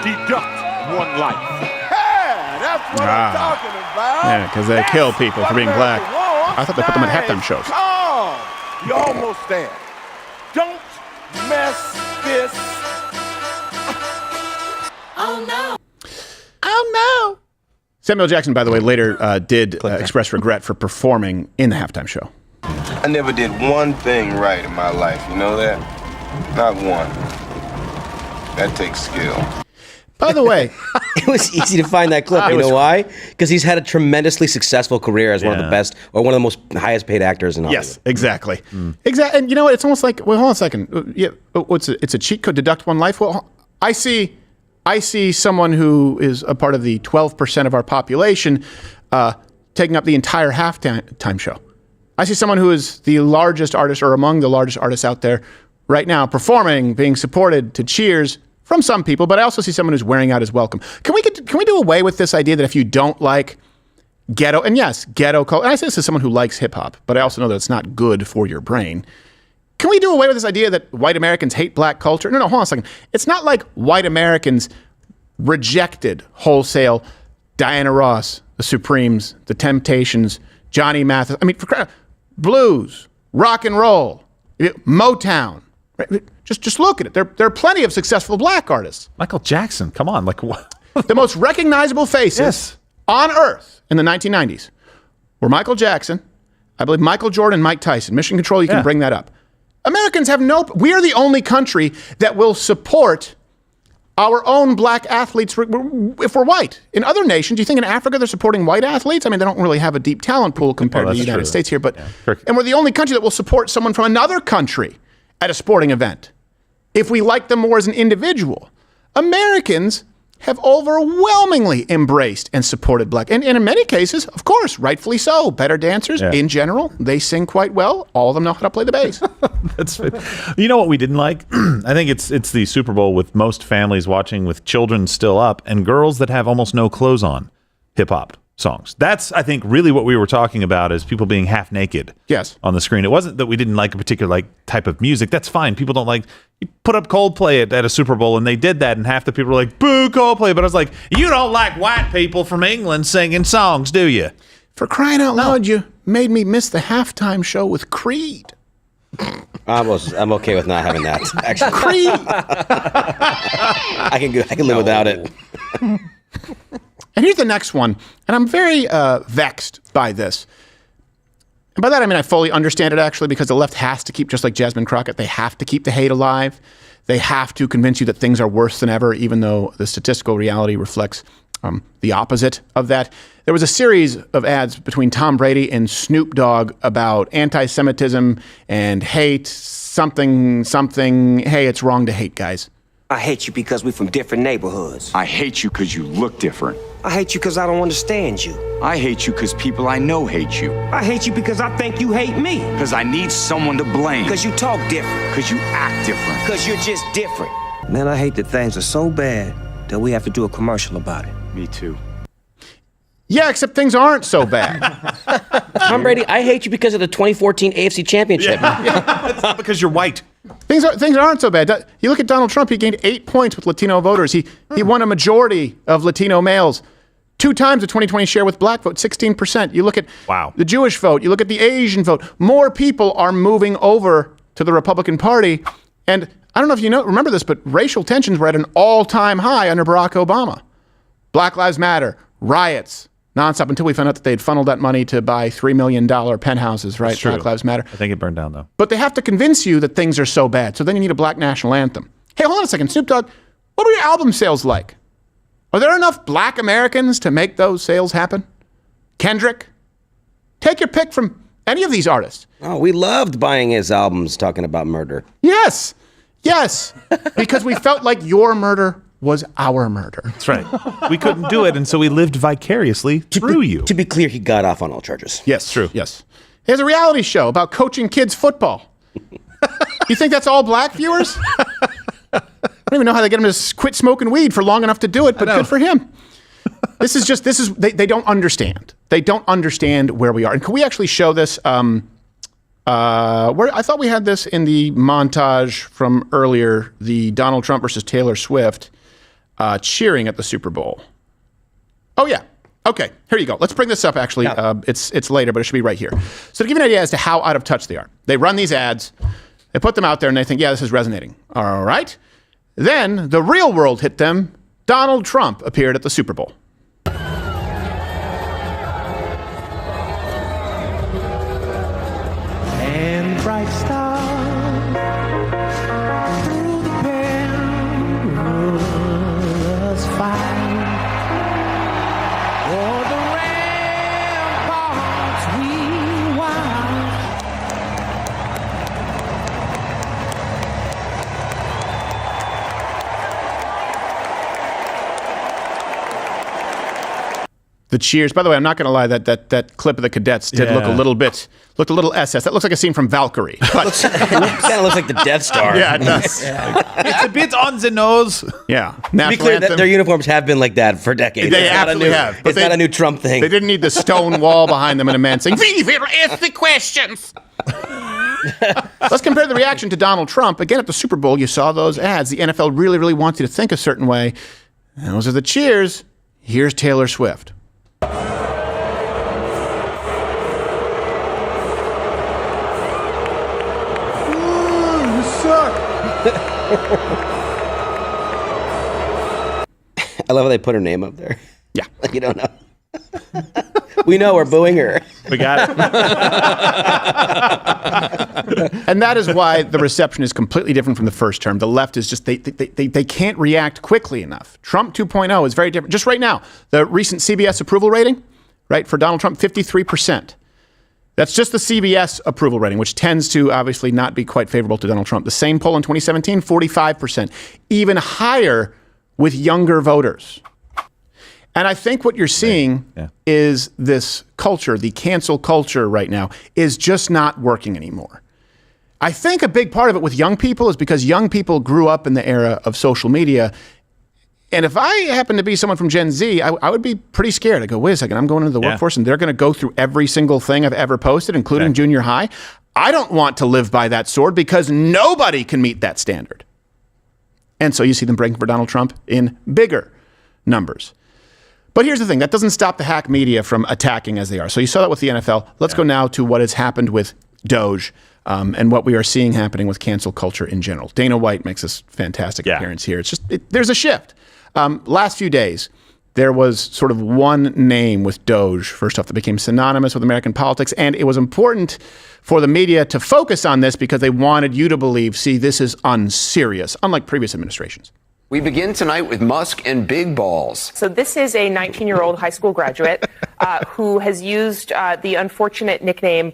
deduct 1 life. Yeah, that's what I'm talking about. Yeah, because they kill people for being black. I thought they put them at halftime shows. Calm. You're almost there. Don't mess this. Oh no. Samuel Jackson, by the way, later did express regret for performing in the halftime show. I never did one thing right in my life, you know that? Not one. That takes skill. By the way, it was easy to find that clip. You know why? Because he's had a tremendously successful career as one of the best, or one of the most highest paid actors in Hollywood. Yes, exactly. Exactly. And you know what? It's almost like, well, hold on a second. Yeah, it's a cheat code, deduct 1 life. Well, I see someone who is a part of the 12% of our population taking up the entire halftime show. I see someone who is the largest artist, or among the largest artists out there, right now performing, being supported to cheers from some people, but I also see someone who's wearing out his welcome. Can we do away with this idea that if you don't like ghetto, and yes, ghetto culture, and I say this as someone who likes hip hop, but I also know that it's not good for your brain. Can we do away with this idea that white Americans hate black culture? No, hold on a second. It's not like white Americans rejected wholesale Diana Ross, the Supremes, the Temptations, Johnny Mathis. I mean, blues, rock and roll, Motown. Right? Just look at it. There are plenty of successful black artists. Michael Jackson, come on, like what? The most recognizable faces on earth in the 1990s were Michael Jackson, I believe Michael Jordan, Mike Tyson. Mission Control, you can bring that up. Americans have we are the only country that will support our own black athletes if we're white. In other nations, do you think in Africa they're supporting white athletes? I mean, they don't really have a deep talent pool compared to the United States here, but and we're the only country that will support someone from another country at a sporting event if we like them more as an individual. Americans have overwhelmingly embraced and supported black. And in many cases, of course, rightfully so. Better dancers in general. They sing quite well. All of them know how to play the bass. That's you know what we didn't like? I think it's the Super Bowl with most families watching with children still up and girls that have almost no clothes on hip-hop songs. That's, I think, really what we were talking about is people being half naked on the screen. It wasn't that we didn't like a particular type of music. That's fine. People don't like, you put up Coldplay at a Super Bowl and they did that and half the people were like, boo, Coldplay. But I was like, you don't like white people from England singing songs, do you? For crying out loud, you made me miss the halftime show with Creed. I'm okay with not having that, actually. Creed! I can live without it. And here's the next one, and I'm very vexed by this. And by that, I mean I fully understand it, actually, because the left has to keep, just like Jasmine Crockett, they have to keep the hate alive. They have to convince you that things are worse than ever, even though the statistical reality reflects the opposite of that. There was a series of ads between Tom Brady and Snoop Dogg about anti-Semitism and hate, something, hey, it's wrong to hate, guys. I hate you because we're from different neighborhoods. I hate you because you look different. I hate you because I don't understand you. I hate you because people I know hate you. I hate you because I think you hate me. Because I need someone to blame. Because you talk different. Because you act different. Because you're just different. Man, I hate that things are so bad that we have to do a commercial about it. Me too. Yeah, except things aren't so bad. Tom Brady, I hate you because of the 2014 AFC Championship. It's not because you're white. Things aren't so bad. You look at Donald Trump, he gained 8 points with Latino voters. He won a majority of Latino males. 2 times the 2020 share with black vote, 16%. You look at the Jewish vote. You look at the Asian vote. More people are moving over to the Republican Party. And I don't know if you remember this, but racial tensions were at an all-time high under Barack Obama. Black Lives Matter, riots, nonstop, until we found out that they'd funneled that money to buy $3 million penthouses, right? Black Lives Matter. I think it burned down, though. But they have to convince you that things are so bad. So then you need a black national anthem. Hey, hold on a second. Snoop Dogg, what were your album sales like? Are there enough black Americans to make those sales happen? Kendrick? Take your pick from any of these artists. Oh, we loved buying his albums talking about murder. Yes. Because we felt like your murder was our murder. That's right. We couldn't do it, and so we lived vicariously through you. To be clear, he got off on all charges. Yes, true. Yes. He has a reality show about coaching kids football. You think that's all black viewers? I don't even know how they get him to quit smoking weed for long enough to do it, but good for him. They don't understand. They don't understand where we are. And can we actually show this? Where I thought we had this in the montage from earlier, the Donald Trump versus Taylor Swift cheering at the Super Bowl. Oh, yeah. Okay, here you go. Let's bring this up, actually. It's later, but it should be right here. So to give you an idea as to how out of touch they are, they run these ads, they put them out there, and they think, yeah, this is resonating. All right. Then the real world hit them. Donald Trump appeared at the Super Bowl. And bright star through the perilous fight. O'er the ramparts we watch. The cheers. By the way, I'm not going to lie. That clip of the cadets did look a little SS. That looks like a scene from Valkyrie. But kind of looks like the Death Star. Yeah, it does. It's a bit on the nose. Yeah. To be clear, their uniforms have been like that for decades. They absolutely have. It's not a new Trump thing. They didn't need the stone wall behind them and a man saying, "We will ask the questions." Let's compare the reaction to Donald Trump. Again, at the Super Bowl, you saw those ads. The NFL really, really wants you to think a certain way. And those are the cheers. Here's Taylor Swift. I love how they put her name up there. Yeah. Like you don't know. We know we're booing her. We got it. And that is why the reception is completely different from the first term. The left is just, they can't react quickly enough. Trump 2.0 is very different. Just right now, the recent CBS approval rating, right, for Donald Trump, 53%. That's just the CBS approval rating, which tends to obviously not be quite favorable to Donald Trump. The same poll in 2017, 45%. Even higher with younger voters. And I think what you're seeing is this culture, the cancel culture right now, is just not working anymore. I think a big part of it with young people is because young people grew up in the era of social media. And if I happen to be someone from Gen Z, I would be pretty scared. I go, wait a second, I'm going into the workforce and they're going to go through every single thing I've ever posted, including junior high. I don't want to live by that sword because nobody can meet that standard. And so you see them breaking for Donald Trump in bigger numbers. But here's the thing. That doesn't stop the hack media from attacking as they are. So you saw that with the NFL. Let's go now to what has happened with DOGE and what we are seeing happening with cancel culture in general. Dana White makes this fantastic appearance here. It's just, there's a shift. Last few days, there was sort of one name with DOGE, first off, that became synonymous with American politics. And it was important for the media to focus on this because they wanted you to believe, see, this is unserious, unlike previous administrations. We begin tonight with Musk and big balls. So this is a 19-year-old high school graduate who has used the unfortunate nickname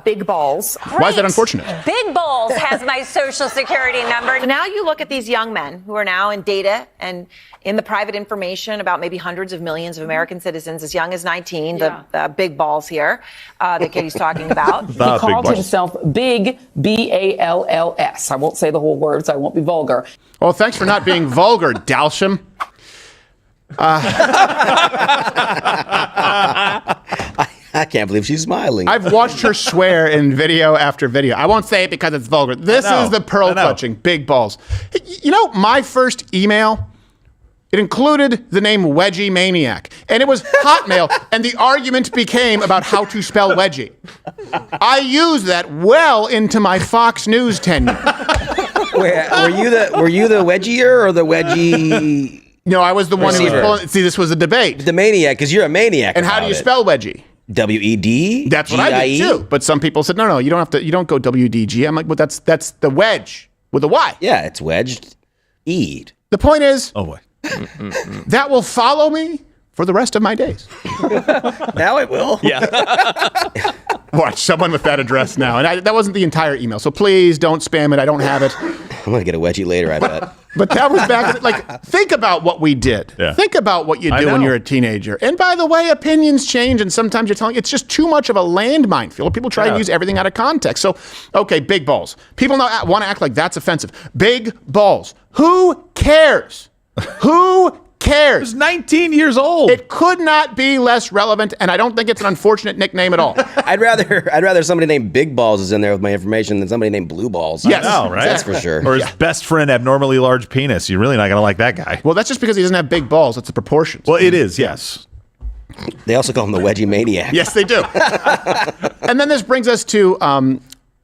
Big Balls. Why is that unfortunate? Big Balls has my social security number. So now you look at these young men who are now in data and in the private information about maybe hundreds of millions of American citizens as young as 19, the big balls here that Katie's talking about. He called himself Big, B-A-L-L-S. I won't say the whole word, so I won't be vulgar. Well, thanks for not being vulgar, Dalsham. I can't believe she's smiling. I've watched her swear in video after video. I won't say it because it's vulgar. This is the pearl clutching, big balls. You know, my first email, it included the name Wedgie Maniac. And it was Hotmail, and the argument became about how to spell wedgie. I used that well into my Fox News tenure. Were you the wedgier or the wedgie? No, I was the one who was pulling. See, this was a debate. The maniac, because you're a maniac. And how do you spell wedgie? W-E-D? That's what I did too. But some people said, no, you don't have to. You don't go W-D-G. I'm like, well, that's the wedge with a Y. Yeah, it's wedged. E'd. The point is, oh boy, that will follow me for the rest of my days. Now it will. Yeah. Watch someone with that address now. And that wasn't the entire email. So please don't spam it. I don't have it. I'm going to get a wedgie later, I bet. But that was back, like, think about what we did. Yeah. Think about what you do when you're a teenager. And by the way, opinions change, and sometimes you're telling, it's just too much of a landmine field. People try to use everything out of context. So, okay, big balls. People now want to act like that's offensive. Big balls. Who cares? Who cares? He was 19 years old. It could not be less relevant, and I don't think it's an unfortunate nickname at all. I'd rather somebody named Big Balls is in there with my information than somebody named Blue Balls. Yes. I know, right? That's for sure. Or his best friend, abnormally large penis. You're really not going to like that guy. Well, that's just because he doesn't have big balls. It's the proportions. Well, it is, yes. They also call him the Wedgie Maniac. Yes, they do. And then this brings us to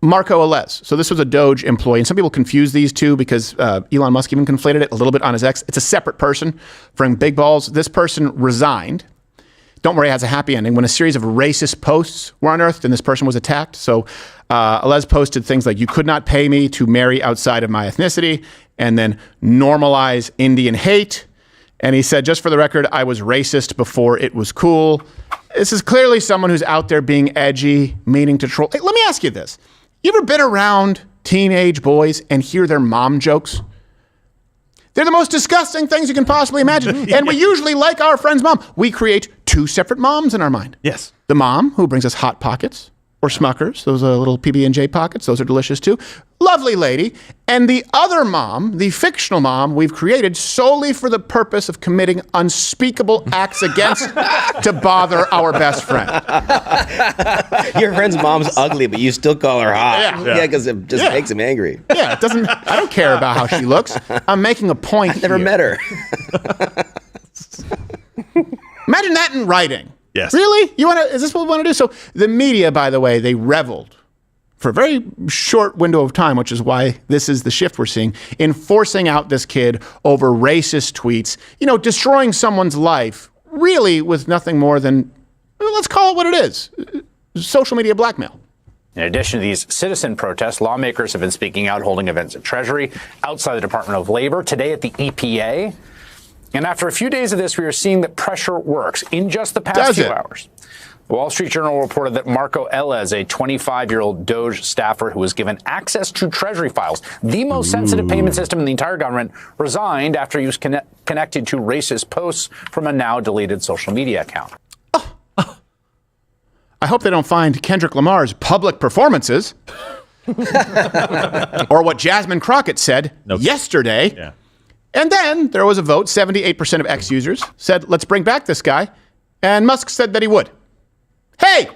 Marco Alez. So this was a DOGE employee, and some people confuse these two because Elon Musk even conflated it a little bit on his X. It's a separate person from Big Balls. This person resigned. Don't worry, it has a happy ending. When a series of racist posts were unearthed and this person was attacked. So Alez posted things like, you could not pay me to marry outside of my ethnicity, and then normalize Indian hate. And he said, just for the record, I was racist before it was cool. This is clearly someone who's out there being edgy, meaning to troll. Hey, let me ask you this. You ever been around teenage boys and hear their mom jokes? They're the most disgusting things you can possibly imagine. And we usually, like our friend's mom, we create two separate moms in our mind. Yes. The mom who brings us Hot Pockets or Smuckers. Those are little PB&J pockets. Those are delicious too. Lovely lady. And the other mom, the fictional mom, we've created solely for the purpose of committing unspeakable acts against to bother our best friend. Your friend's mom's ugly, but you still call her hot. Yeah, because it just makes him angry. Yeah, it doesn't. I don't care about how she looks. I'm making a point. I've never met her. Imagine that in writing. Yes. Really? Is this what we want to do? So the media, by the way, they reveled for a very short window of time, which is why this is the shift we're seeing, in forcing out this kid over racist tweets, destroying someone's life, really with nothing more than, let's call it what it is, social media blackmail. In addition to these citizen protests, lawmakers have been speaking out, holding events at Treasury, outside the Department of Labor, today at the EPA. And after a few days of this, we are seeing that pressure works. In just the past few hours, the Wall Street Journal reported that Marco Elez, a 25-year-old DOGE staffer who was given access to Treasury files, the most sensitive payment system in the entire government, resigned after he was connected to racist posts from a now-deleted social media account. I hope they don't find Kendrick Lamar's public performances or what Jasmine Crockett said yesterday. Yeah. And then there was a vote. 78% of X users said, let's bring back this guy. And Musk said that he would. Hey,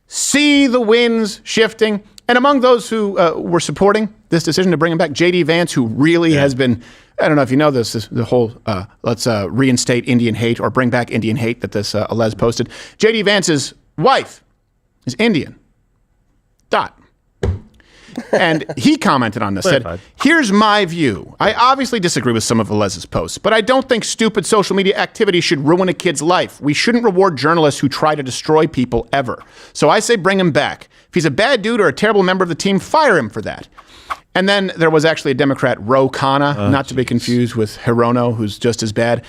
see the winds shifting. And among those who were supporting this decision to bring him back, J.D. Vance, who really has been, I don't know if you know this the whole let's reinstate Indian hate or bring back Indian hate that this Elez posted. J.D. Vance's wife is Indian. And he commented on this, said, here's my view. I obviously disagree with some of Elez's posts, but I don't think stupid social media activity should ruin a kid's life. We shouldn't reward journalists who try to destroy people ever. So I say bring him back. If he's a bad dude or a terrible member of the team, fire him for that. And then there was actually a Democrat, Ro Khanna, not to be confused with Hirono, who's just as bad.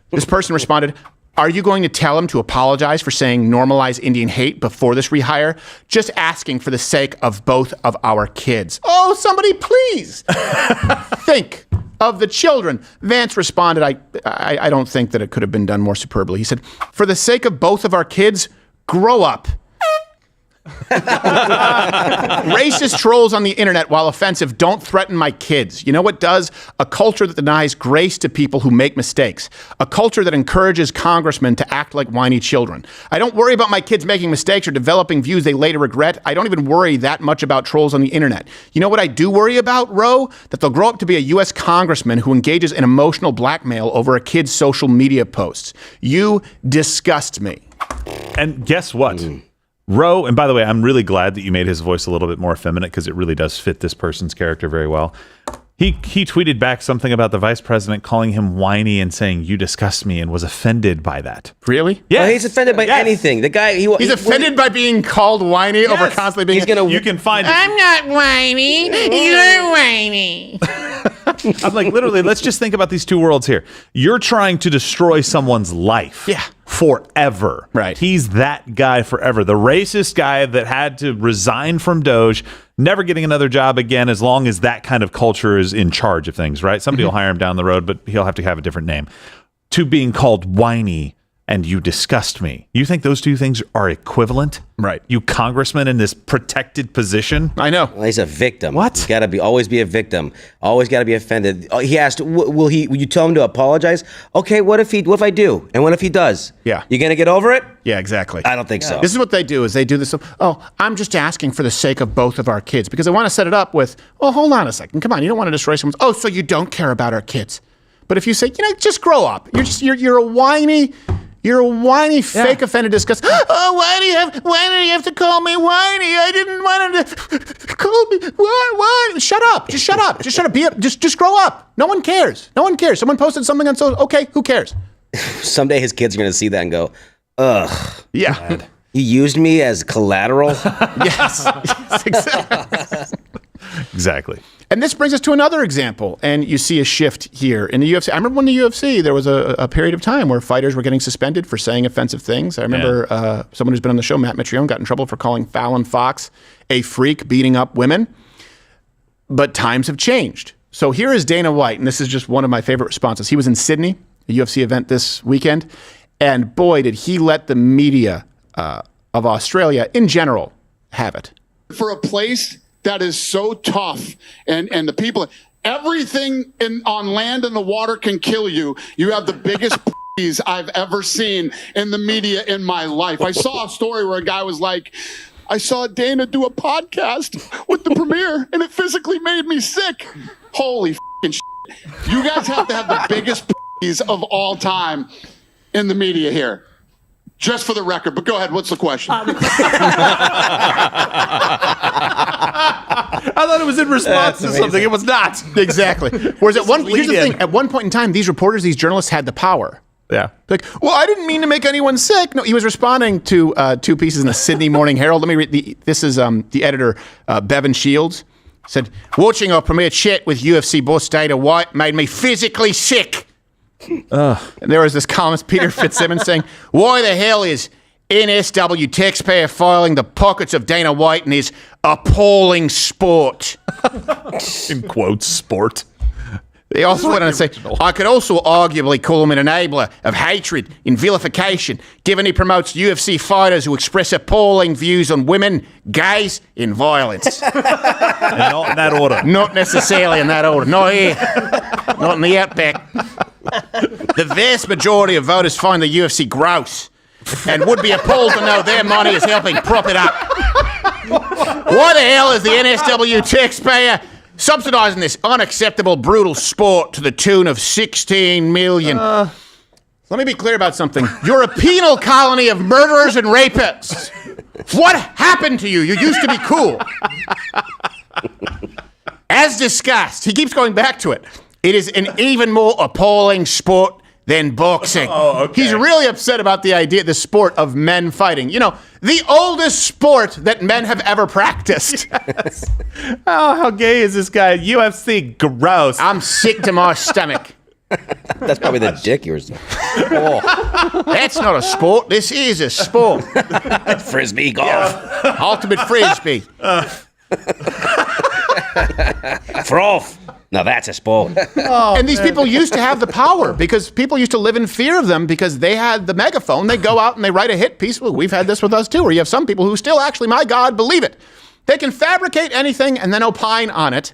This person responded, are you going to tell him to apologize for saying normalize Indian hate before this rehire? Just asking for the sake of both of our kids. Oh, somebody please think of the children. Vance responded, I don't think that it could have been done more superbly. He said, for the sake of both of our kids, grow up. Racist trolls on the internet, while offensive, don't threaten my kids. You know what does? A culture that denies grace to people who make mistakes. A culture that encourages congressmen to act like whiny children. I don't worry about my kids making mistakes or developing views they later regret. I don't even worry that much about trolls on the internet. You know what I do worry about, Ro? That they'll grow up to be a U.S. congressman who engages in emotional blackmail over a kid's social media posts. You disgust me. And guess what? Ro, and by the way, I'm really glad that you made his voice a little bit more effeminate because it really does fit this person's character very well. He tweeted back something about the vice president calling him whiny and saying, you disgust me, and was offended by that. Really? Yeah. Well, he's offended by anything. The guy, he's offended by being called whiny over constantly being. You can find it. I'm not whiny. You're whiny. I'm like, literally, let's just think about these two worlds here. You're trying to destroy someone's life. Yeah. Forever. Right. He's that guy forever. The racist guy that had to resign from DOGE, never getting another job again as long as that kind of culture is in charge of things, right? Somebody will hire him down the road, but he'll have to have a different name. To being called whiny and you disgust me. You think those two things are equivalent? Right. You congressman in this protected position? I know. Well, he's a victim. What? You gotta always be a victim. Always gotta be offended. He asked, will you tell him to apologize? Okay, what if I do? And what if he does? Yeah. You gonna get over it? Yeah, exactly. I don't think so. This is what they do, is they do this. Oh, I'm just asking for the sake of both of our kids, because they want to set it up with, well, hold on a second. Come on, you don't want to destroy someone's. Oh, so you don't care about our kids. But if you say, just grow up. You're a whiny. You're a whiny, fake offended disgust. Oh, why do you have to call me whiny? I didn't want him to call me. Why? Shut up. Just shut up. Just shut up. Just grow up. No one cares. No one cares. Someone posted something on social. Okay, who cares? Someday his kids are going to see that and go, ugh. Yeah. God. You used me as collateral? Yes, exactly. Exactly. And this brings us to another example, and you see a shift here in the UFC. I remember when the UFC, there was a period of time where fighters were getting suspended for saying offensive things. I remember someone who's been on the show, Matt Mitrione, got in trouble for calling Fallon Fox a freak beating up women. But times have changed. So here is Dana White, and this is just one of my favorite responses. He was in Sydney, a UFC event this weekend, and boy, did he let the media of Australia in general have it. For a place that is so tough and the people, everything on land and the water can kill you. You have the biggest I've ever seen in the media in my life. I saw a story where a guy was like, I saw Dana do a podcast with the premiere and it physically made me sick. Holy shit. You guys have to have the biggest of all time in the media here. Just for the record, but go ahead. What's the question? I thought it was in response to something. It was not. Exactly. Whereas here's the thing, at one point in time, these reporters, these journalists had the power. Yeah. Like, well, I didn't mean to make anyone sick. No, he was responding to two pieces in the Sydney Morning Herald. Let me read. This is the editor, Bevan Shields, said, watching our premiere chat with UFC boss Dana White made me physically sick. And there was this columnist, Peter Fitzsimmons, saying, why the hell is NSW taxpayer filing the pockets of Dana White and his appalling sport? In quotes, sport. They also went on to say, I could also arguably call him an enabler of hatred and vilification, given he promotes UFC fighters who express appalling views on women, gays, and violence. And not in that order. Not necessarily in that order. Not here. Not in the Outback. The vast majority of voters find the UFC gross and would be appalled to know their money is helping prop it up. Why the hell is the NSW taxpayer subsidizing this unacceptable, brutal sport to the tune of $16 million? Let me be clear about something. You're a penal colony of murderers and rapists. What happened to you? You used to be cool. As discussed, he keeps going back to it. It is an even more appalling sport than boxing. Oh, okay. He's really upset about the idea, the sport of men fighting. You know, the oldest sport that men have ever practiced. Yes. Oh, how gay is this guy? UFC, gross. I'm sick to my stomach. That's probably the dick you were saying. Oh, that's not a sport. This is a sport. Frisbee golf. Yeah. Ultimate Frisbee. Froth. Now that's a sport. And these people used to have the power because people used to live in fear of them because they had the megaphone. They go out and they write a hit piece. Well, we've had this with us too, where you have some people who still actually, my God, believe it. They can fabricate anything and then opine on it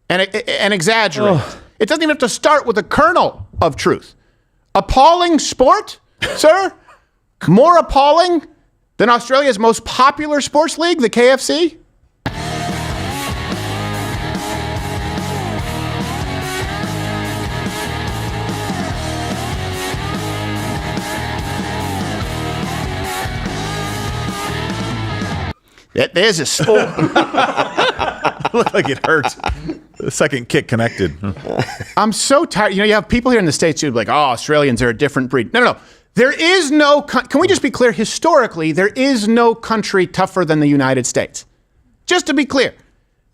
and exaggerate. It doesn't even have to start with a kernel of truth. Appalling sport, sir? More appalling than Australia's most popular sports league, the KFC? There's a sport. Looked like it hurt. The second kick connected. I'm so tired. You know, you have people here in the States who are like, oh, Australians are a different breed. No. There is no, can we just be clear? Historically, there is no country tougher than the United States. Just to be clear.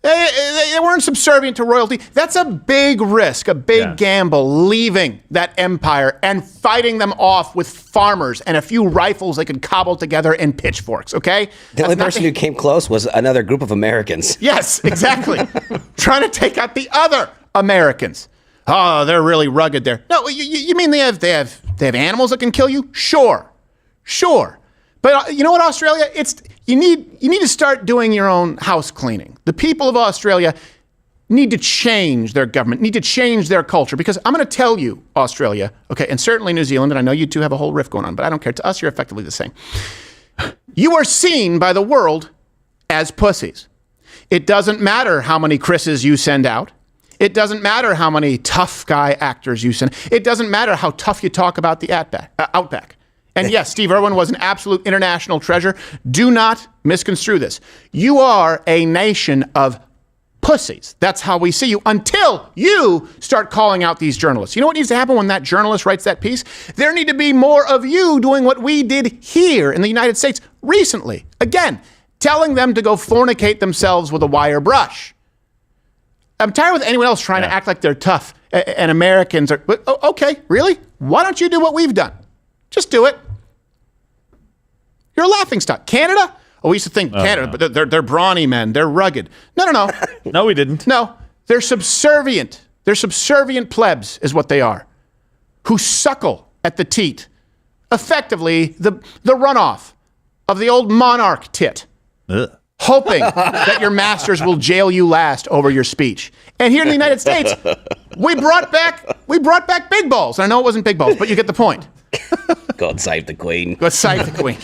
They weren't subservient to royalty. That's a big risk, a big gamble, leaving that empire and fighting them off with farmers and a few rifles they could cobble together and pitchforks, okay? The only person who came close was another group of Americans. Yes, exactly. Trying to take out the other Americans. Oh, they're really rugged there. No, you mean they have animals that can kill you? Sure. But you know what, Australia? You need to start doing your own house cleaning. The people of Australia need to change their government, need to change their culture. Because I'm going to tell you, Australia, okay, and certainly New Zealand, and I know you two have a whole rift going on, but I don't care. To us, you're effectively the same. You are seen by the world as pussies. It doesn't matter how many Chris's you send out. It doesn't matter how many tough guy actors you send. It doesn't matter how tough you talk about the Outback. And yes, Steve Irwin was an absolute international treasure. Do not misconstrue this. You are a nation of pussies. That's how we see you until you start calling out these journalists. You know what needs to happen when that journalist writes that piece? There need to be more of you doing what we did here in the United States recently. Again, telling them to go fornicate themselves with a wire brush. I'm tired with anyone else trying to act like they're tough and Americans are, okay, really? Why don't you do what we've done? Just do it. You're a laughingstock. Canada? Oh, we used to think Canada, but they're brawny men. They're rugged. No. No, we didn't. No. They're subservient. They're subservient plebs is what they are, who suckle at the teat. Effectively, the runoff of the old monarch tit. Ugh. Hoping that your masters will jail you last over your speech. And here in the United States, we brought back big balls. I know it wasn't big balls, but you get the point. God save the Queen. God save the Queen.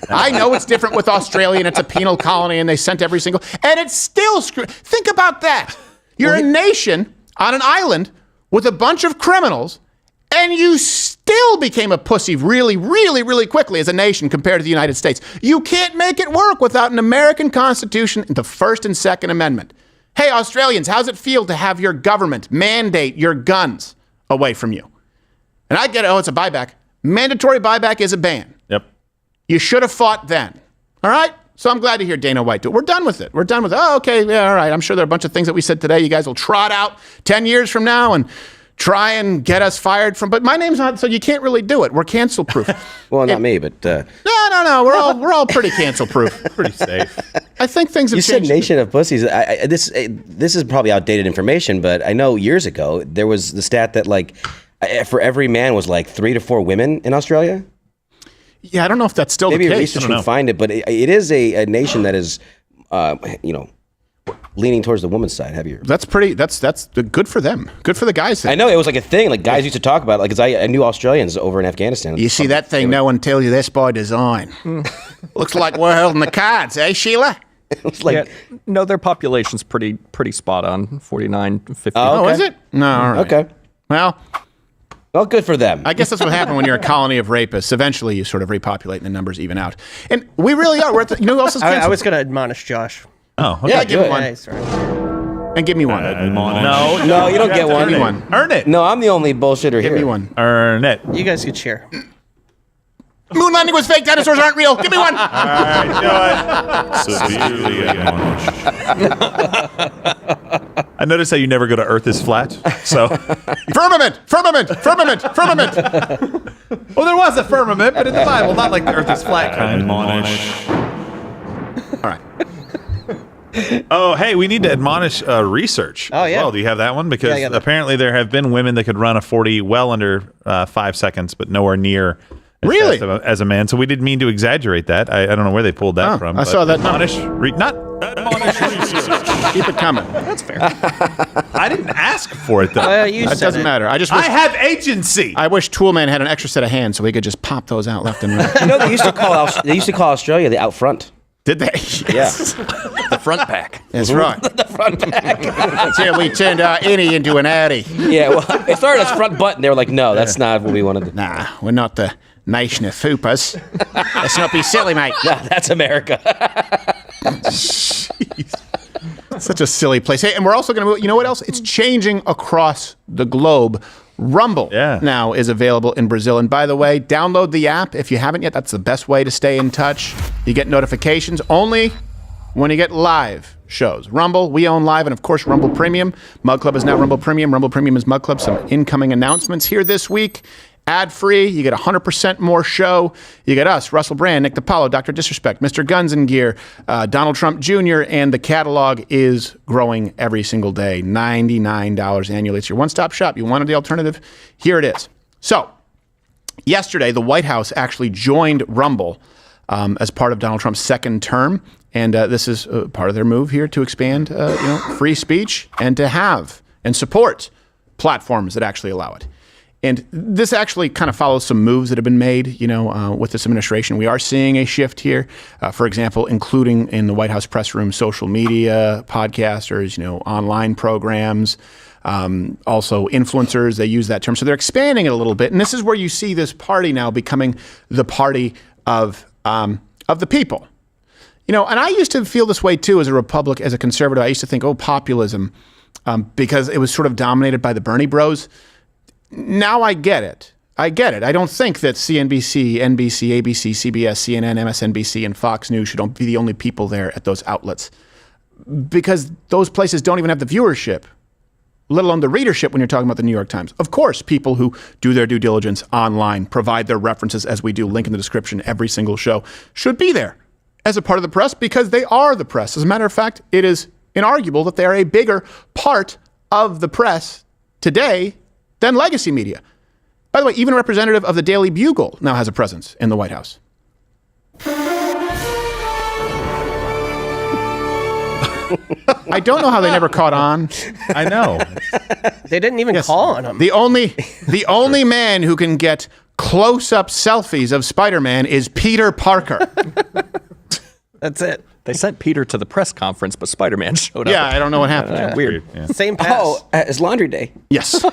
I know it's different with Australia, and it's a penal colony, and they sent every single... And it's still... Think about that. You're a nation on an island with a bunch of criminals, and you still became a pussy really, really, really quickly as a nation compared to the United States. You can't make it work without an American Constitution and the First and Second Amendment. Hey, Australians, how's it feel to have your government mandate your guns away from you? And I get it. Oh, it's a buyback. Mandatory buyback is a ban. Yep. You should have fought then. All right? So I'm glad to hear Dana White do it. We're done with it. We're done with it. Oh, okay. Yeah, all right. I'm sure there are a bunch of things that we said today you guys will trot out 10 years from now and try and get us fired from. But my name's not, so you can't really do it. We're cancel proof. Well, not me, but No. We're all pretty cancel proof. Pretty safe. I think things have you changed. said nation of pussies. This is probably outdated information, but I know years ago there was the stat that like for every man was like 3 to 4 women in Australia. Yeah, I don't know if that's still Maybe the case. research can find it, but it is a nation that is, leaning towards the woman's side heavier. That's good for them. Good for the guys. I know it was like a thing. Like guys used to talk about it. Like, because I knew Australians over in Afghanistan. You see that thing? No one tells you that's by design. Looks like we're holding the cards, eh, Sheila? It's like, no, their population's pretty spot on. 49, 50. Oh, okay. Is it? No, all right. Okay. Well, good for them. I guess that's what happened when you're a colony of rapists. Eventually, you sort of repopulate and the numbers even out. And we really are. We're at the, you know who else is canceled? I was going to admonish Josh. Oh, okay. Yeah, give him one. Yeah, sorry. And give me one. No, you don't get one. Give me one. Earn it. No, I'm the only bullshitter here. Give me one. Earn it. You guys could share. Moon landing was fake. Dinosaurs aren't real. Give me one. All right, do it. Severely admonished. I noticed how you never go to Earth is flat. So firmament. Well, there was a firmament, but in the Bible, not like the Earth is flat kind. Admonish. All right. Oh, hey, we need to admonish research. Oh, yeah. Well, do you have that one? Because apparently there have been women that could run a 40 well under 5 seconds, but nowhere near really as a man. So we didn't mean to exaggerate that. I don't know where they pulled that from. I saw that. Admonish research. Keep it coming. That's fair. I didn't ask for it though. It doesn't matter. I have agency. I wish Toolman had an extra set of hands so he could just pop those out left and right. You know, they used to call Australia the out front. Did they? Yeah. The front pack. That's right. The front pack. Until we turned our innie into an addy. Yeah, well, it started as front button. They were like, no, that's not what we wanted to do. Nah, we're not the nation of fupas. Let's not be silly, mate. No, that's America. Such a silly place. Hey, and we're also going to move, you know what else? It's changing across the globe. Rumble now is available in Brazil. And by the way, download the app if you haven't yet. That's the best way to stay in touch. You get notifications only when you get live shows. Rumble, we own live, and of course, Rumble Premium. Mug Club is now Rumble Premium. Rumble Premium is Mug Club. Some incoming announcements here this week. Ad-free, you get 100% more show. You get us, Russell Brand, Nick DiPaolo, Dr. Disrespect, Mr. Guns and Gear, Donald Trump Jr., and the catalog is growing every single day. $99 annually. It's your one-stop shop. You wanted the alternative? Here it is. So, yesterday, the White House actually joined Rumble as part of Donald Trump's second term, and this is part of their move here to expand free speech and to have and support platforms that actually allow it. And this actually kind of follows some moves that have been made, with this administration. We are seeing a shift here, for example, including in the White House press room, social media, podcasters, online programs, also influencers. They use that term. So they're expanding it a little bit. And this is where you see this party now becoming the party of the people. And I used to feel this way, too, as a conservative. I used to think, populism, because it was sort of dominated by the Bernie bros. Now I get it. I don't think that CNBC, NBC, ABC, CBS, CNN, MSNBC, and Fox News should be the only people there at those outlets, because those places don't even have the viewership, let alone the readership when you're talking about the New York Times. Of course, people who do their due diligence online, provide their references as we do, link in the description, every single show, should be there as a part of the press because they are the press. As a matter of fact, it is inarguable that they are a bigger part of the press today than legacy media. By the way, even a representative of the Daily Bugle now has a presence in the White House. I don't know how they never caught on. I know. They didn't even call on him. The only man who can get close-up selfies of Spider-Man is Peter Parker. That's it. They sent Peter to the press conference, but Spider-Man showed up. Yeah, I don't know what happened. Weird. Yeah. Same pass. Oh, it's laundry day. Yes.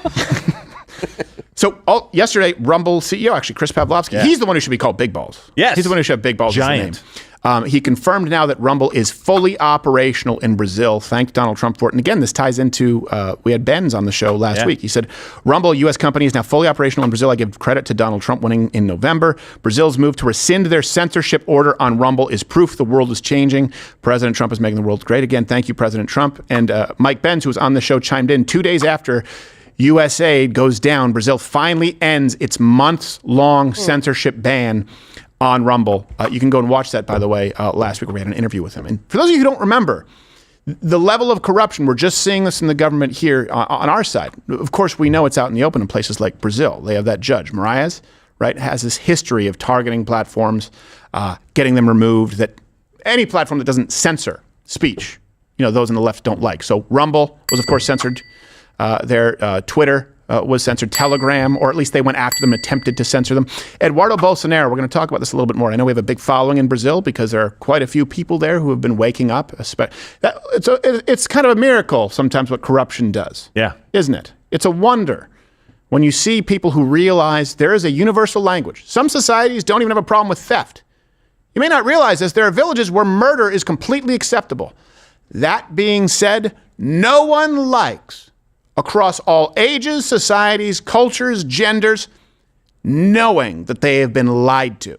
So yesterday, Rumble CEO, actually, Chris Pavlovsky, he's the one who should be called Big Balls. Yes. He's the one who should have Big Balls Giant. as the name. He confirmed now that Rumble is fully operational in Brazil. Thanked Donald Trump for it. And again, this ties into, we had Benz on the show last week. He said, Rumble, a U.S. company, is now fully operational in Brazil. I give credit to Donald Trump winning in November. Brazil's move to rescind their censorship order on Rumble is proof the world is changing. President Trump is making the world great again. Thank you, President Trump. And Mike Benz, who was on the show, chimed in 2 days after U.S. aid goes down. Brazil finally ends its months-long censorship ban on Rumble. You can go and watch that, by the way, last week we had an interview with him. And for those of you who don't remember, the level of corruption, we're just seeing this in the government here on our side. Of course, we know it's out in the open in places like Brazil. They have that judge, Marias, right, has this history of targeting platforms, getting them removed, that any platform that doesn't censor speech, those on the left don't like. So Rumble was, of course, censored. Their Twitter was censored. Telegram, or at least they went after them, attempted to censor them. Eduardo Bolsonaro, we're going to talk about this a little bit more. I know we have a big following in Brazil because there are quite a few people there who have been waking up. It's kind of a miracle sometimes what corruption does. Yeah. Isn't it? It's a wonder when you see people who realize there is a universal language. Some societies don't even have a problem with theft. You may not realize this. There are villages where murder is completely acceptable. That being said, no one likes, across all ages, societies, cultures, genders, knowing that they have been lied to,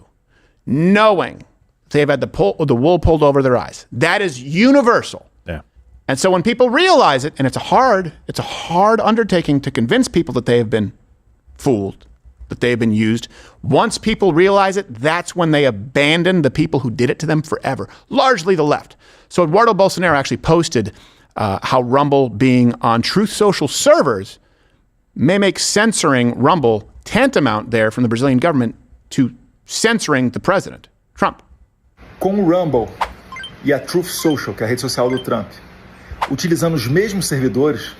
knowing they have had the wool pulled over their eyes. That is universal. Yeah. And so when people realize it, and it's a hard undertaking to convince people that they have been fooled, that they have been used. Once people realize it, that's when they abandon the people who did it to them forever, largely the left. So Eduardo Bolsonaro actually posted how Rumble being on Truth Social servers may make censoring Rumble tantamount there from the Brazilian government to censoring the president, Trump. Com o Rumble e a Truth Social, que é a rede social do Trump, utilizando os mesmos servidores,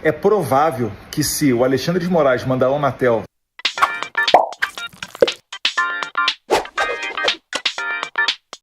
é provável que se o Alexandre de Moraes mandar a Anatel